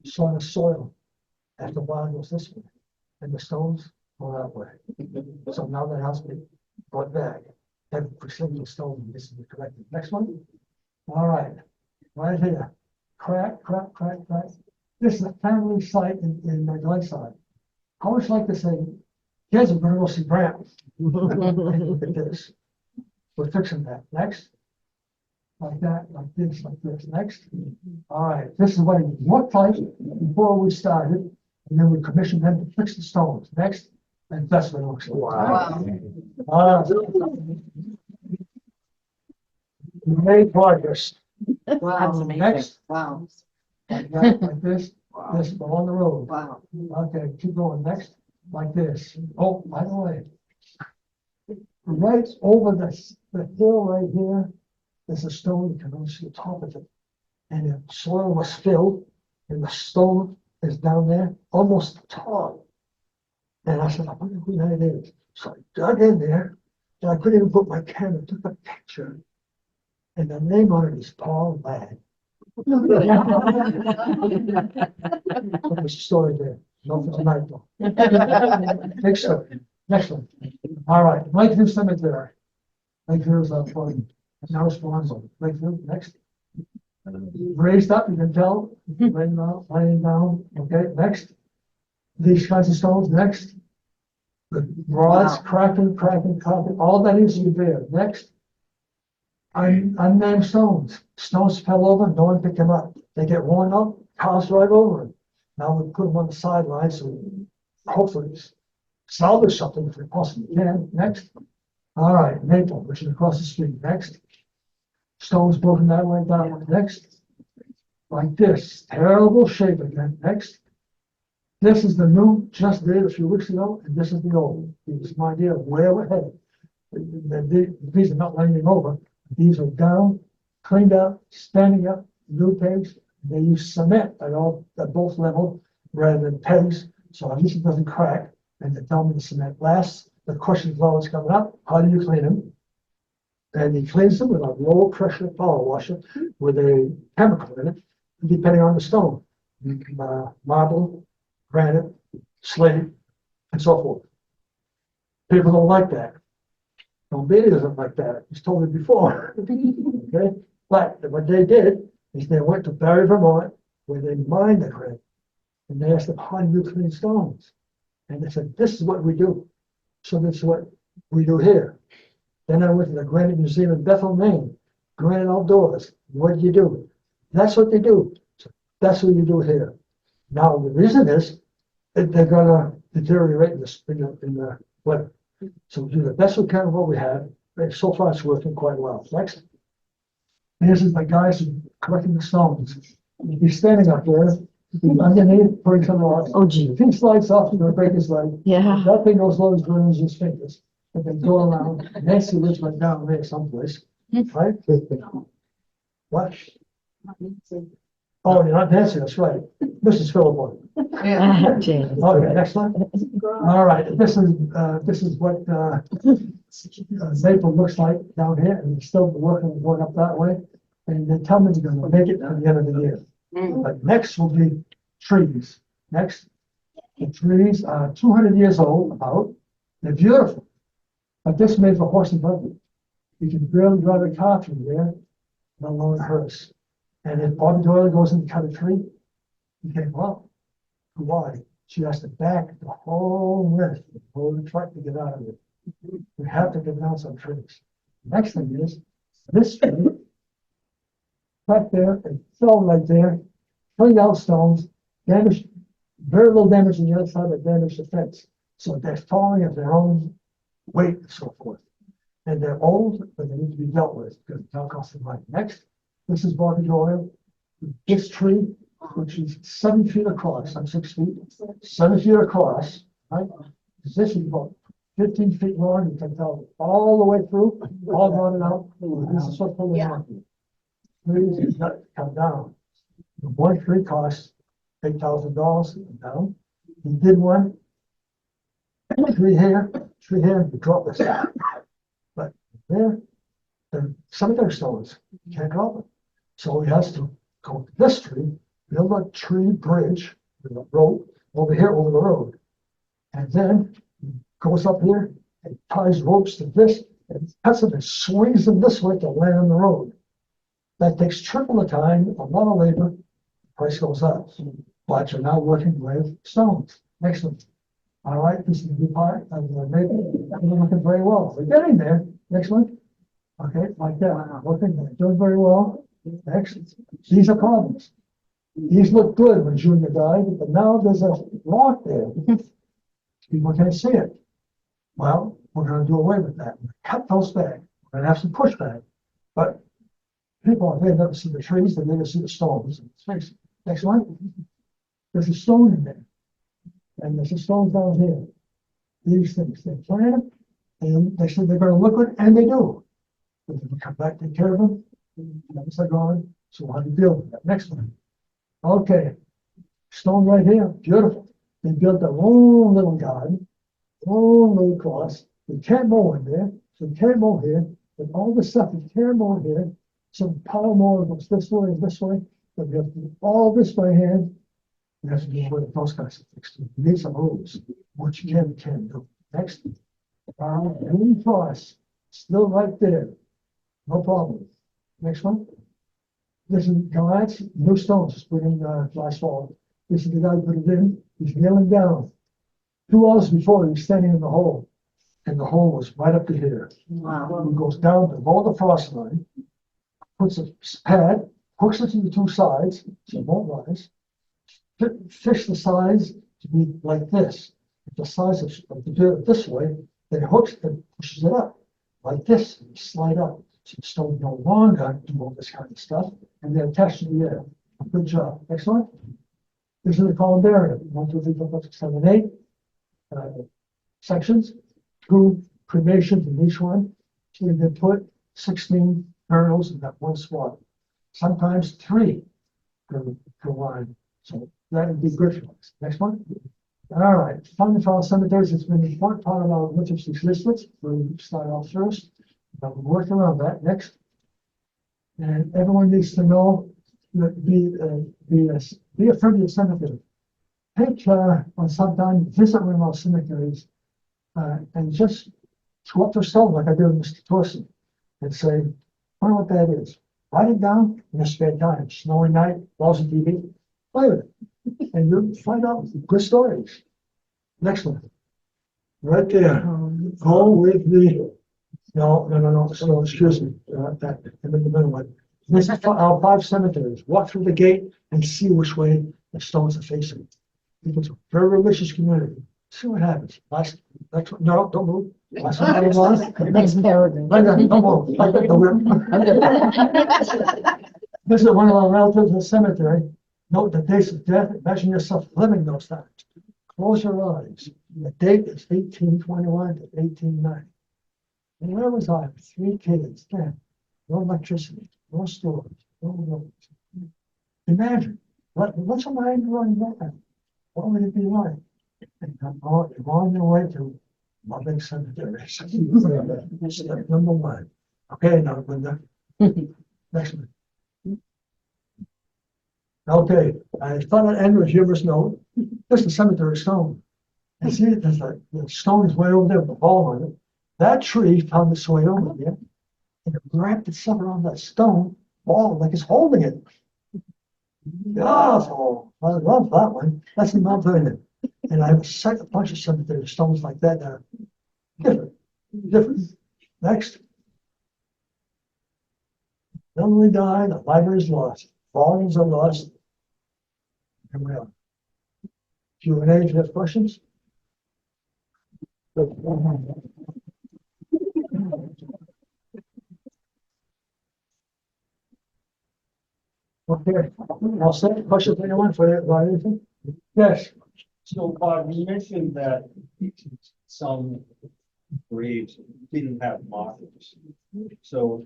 so the soil. After a while, it goes this way, and the stones go that way. So now that has to be brought back. Every single stone needs to be corrected. Next one. All right. right here. Crack, crack, crack, crack. This is a family site in Glenside. I always like to say, kids are gonna go see Grant. Look at this. We're fixing that. Next. Like that, like this, like this. Next. All right, this is what it looked like before we started. And then we commissioned them to fix the stones. Next. And that's what it looks like. Wow. We made progress. Wow. Next. Wow. Like that, like this, Wow. this along the road. Wow. Okay, keep going. Next, like this. Oh, by the way. Right over the hill right here, there's a stone, you can only see the top of it. And the soil was filled, and the stone is down there, almost tall. And I said, I wonder who that is. So I dug in there, and I couldn't even put my camera, took a picture. And the name on it is Paul Ladd. There's a story there. No for tonight though. Next one. Next one. All right, Lakeview Cemetery. Lakeview is up for now Swanson. Lakeview, next. Raised up, you can tell. Laying down. Okay, next. These kinds of stones, next. The rods cracking, all that is there. Next. Unnamed stones. Stones fell over, no one picked them up. They get worn up, cars right over them. Now we put them on the sidelines, so hopefully salvage something if we possibly can. Next. All right, Maple, which is across the street. Next. Stones broken that way down. Next. Like this. Terrible shape again. Next. This is the new, just did a few weeks ago, and this is the old. Gives my idea of where we're headed. These are not laying over. These are down, cleaned up, standing up, new pegs. They use cement at both levels rather than pegs, so at least it doesn't crack. And they tell me the cement lasts. The question is always coming up. How do you clean them? And he cleans them with a low pressure power washer with a chemical in it, depending on the stone. Marble, granite, slate, and so forth. People don't like that. Nobody doesn't like that. He's told me before. Okay, but what they did is they went to Barry, Vermont, where they mined the granite, and they asked them, how do you clean stones? And they said, this is what we do. So this is what we do here. Then I went to the Granite Museum in Bethel, Maine. Granite outdoors. What do you do? That's what they do. So that's what you do here. Now the reason is that they're gonna deteriorate in the weather. So we do the best we can of what we have. And so far it's working quite well. Next. This is the guys who collecting the stones. He's standing up there. He's underneath, putting some rocks. Oh, gee. If he slides off, he's gonna break his leg. Yeah. That thing goes low as green as his fingers. And they go around. Nancy lives right down there someplace, right? What? Oh, you're not Nancy, that's right. Mrs. Philippa. James. Oh, yeah, next one. All right, this is what Maple looks like down here, and it's still working, going up that way. And they tell me they're gonna make it at the end of the year. But next will be trees. Next, the trees are 200 years old, about. They're beautiful. But this made for horse and buggy. You can barely drive a car through there, let alone a hearse. And if Bobby Doyle goes in to cut a tree, he can't go out. Why? She has to back the whole width, hold the truck to get out of it. We have to get down some trees. Next thing is, this tree, right there, and fell right there, cleaned out stones, damaged, very little damage on the other side, but damaged the fence. So they're falling of their own weight and so forth. And they're old, but they need to be dealt with because it's not costing money. Next, this is Bobby Doyle. This tree, which is 7 feet across, I'm 6 feet, 7 feet across, right? This is about 15 feet long, you can tell all the way through, all rotted out. This is what's pulling out. Trees got to come down. The one tree costs $8,000 down. He did one. Tree here, you drop this. But there, the cemetery stones, you can't drop it. So he has to go to this tree, build a tree bridge with a rope over here over the road. And then he goes up here and ties ropes to this and cuts them and swings them this way to land on the road. That takes triple the time, a lot of labor, price goes up. But you're now working with stones. Next one. All right, this is the part of the maybe looking very well. We're getting there. Next one. Okay, like that. Looking, doing very well. Next. These are problems. These look good when Junior died, but now there's a rock there. People can't see it. Well, we're gonna do away with that. Cut those back. We're gonna have some pushback. But people, they've never seen the trees, they've never seen the stones. Next one. There's a stone in there. And there's a stone down here. These things, they plant them, and they say they're gonna look good, and they do. But if we come back, take care of them, once they're gone, so we'll have to deal with that. Next one. Okay. Stone right here, beautiful. They built their own little garden, own little cross. We can't mow in there, so we can't mow here, but all the stuff we can't mow here, some power mower goes this way and this way, but we have to do all this by hand. We have to do away with those kinds of things. We need some rules, what you can and can't do. Next. Green cross, still right there. No problem. Next one. This is Goliath's new stones, just put in last fall. This is the guy who put it in. He's kneeling down. 2 hours before, he was standing in the hole, and the hole was right up to here. Wow. He goes down below the frost line, puts a pad, hooks it to the 2 sides, so it won't rise. Fish the sides to be like this. If the size of to do it this way, then it hooks and pushes it up like this, and you slide up. So the stone no longer do all this kind of stuff, and they're attached to the air. Good job. Next one. This is the columbarium. 1, 2, 3, 4, 5, 6, 7, 8 sections. 2 cremations in each one. So they put 16 burials in that one spot. Sometimes 3 per line. So that would be good for us. Next one. All right. Funding for our cemeteries has been an important part of our Winthrop's existence. We'll start off first. But we'll work around that. Next. And everyone needs to know that be a friend of the cemetery. Take on sometime, visit one of our cemeteries, and just go up to a stone like I did with Mr. Torson and say, I wonder what that is. Write it down in your spare time. Snowy night, lousy TV, play with it. And you'll find out good stories. Next one. Right there. Go with the, no, so excuse me, that, in the middle one. This is for our 5 cemeteries. Walk through the gate and see which way the stones are facing. It's a very religious community. See what happens. Next one. No, don't move. Last one. Next paragraph. Don't move. This is one of our relatives in the cemetery. Note the dates of death. Imagine yourself living those times. Close your eyes. The date is 1821 to 1890. And where was I? 3 kids, 10. No electricity, no storage, no roads. Imagine, what's your mind running back? What would it be like? And you're on your way to loving cemetery. Step number 1. Okay, now, Linda. Next one. Okay, I thought I'd end with a humorous note. This is the cemetery stone. And see, the stone is way over there with the ball on it. That tree found its way over there and it wrapped itself around that stone ball like it's holding it. Oh, I love that one. That's in Mount Vernon. And I have a bunch of cemetery stones like that that are different. Next. Suddenly died, the library is lost. Volumes are lost. Here we are. Q&A, if you have questions? Okay, I'll send questions to anyone for anything? Yes. So Bob, you mentioned that some graves didn't have markers. So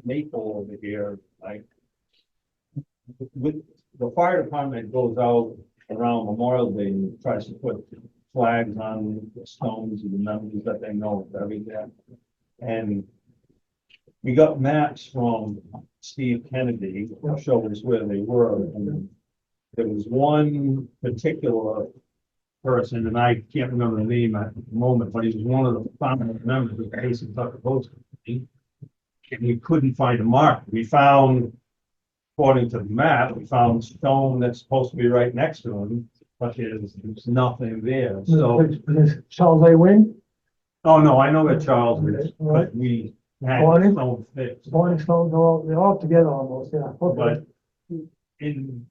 Maple over here, like with the fire department goes out around Memorial Day and tries to put flags on the stones and the numbers that they know of everything. And we got maps from Steve Kennedy to show us where they were. And there was one particular person, and I can't remember the name at the moment, but he was one of the founding members of the Pace and Tucker Post Company. and we couldn't find a mark. We found, according to the map, we found stone that's supposed to be right next to him, but there's nothing there, so. Is Charles A. Wing, Oh, no, I know where Charles is, Right. but we had Barney? stone fixed, Barney Stone, they're all together almost, yeah. Okay. but in.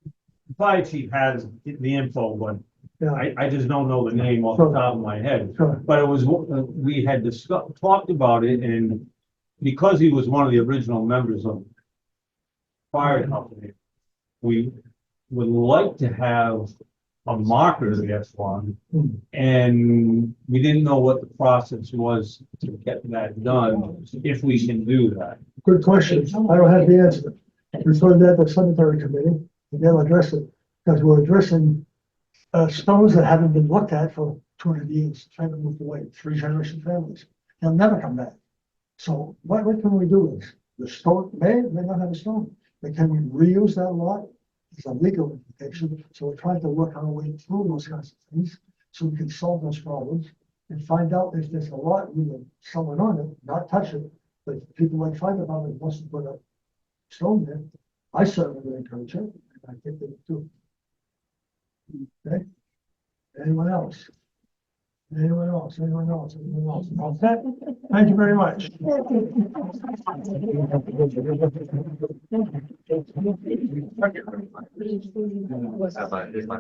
The fire chief has the info, but Yeah, I just don't know the name off the top of my head. sure. But it was, we had discussed, talked about it, and because he was one of the original members of the fire company, we would like to have a marker there for him. And we didn't know what the process was to get that done, if we can do that. Good question. I don't have the answer. Refer that to the cemetery committee, and they'll address it, because we're addressing stones that haven't been looked at for 200 years, haven't moved away, 3-generation families. They'll never come back. So what can we do is, the stone may not have a stone, but can we reuse that lot? It's a legal implication, so we're trying to work our way through those kinds of things, so we can solve those problems and find out if there's a lot with someone on it, not touch it, but if people like fire department wants to put a stone there, I certainly would encourage it, and I think they do. Okay? Anyone else? Anyone else? Anyone else? Anyone else? All set? Thank you very much. Here's my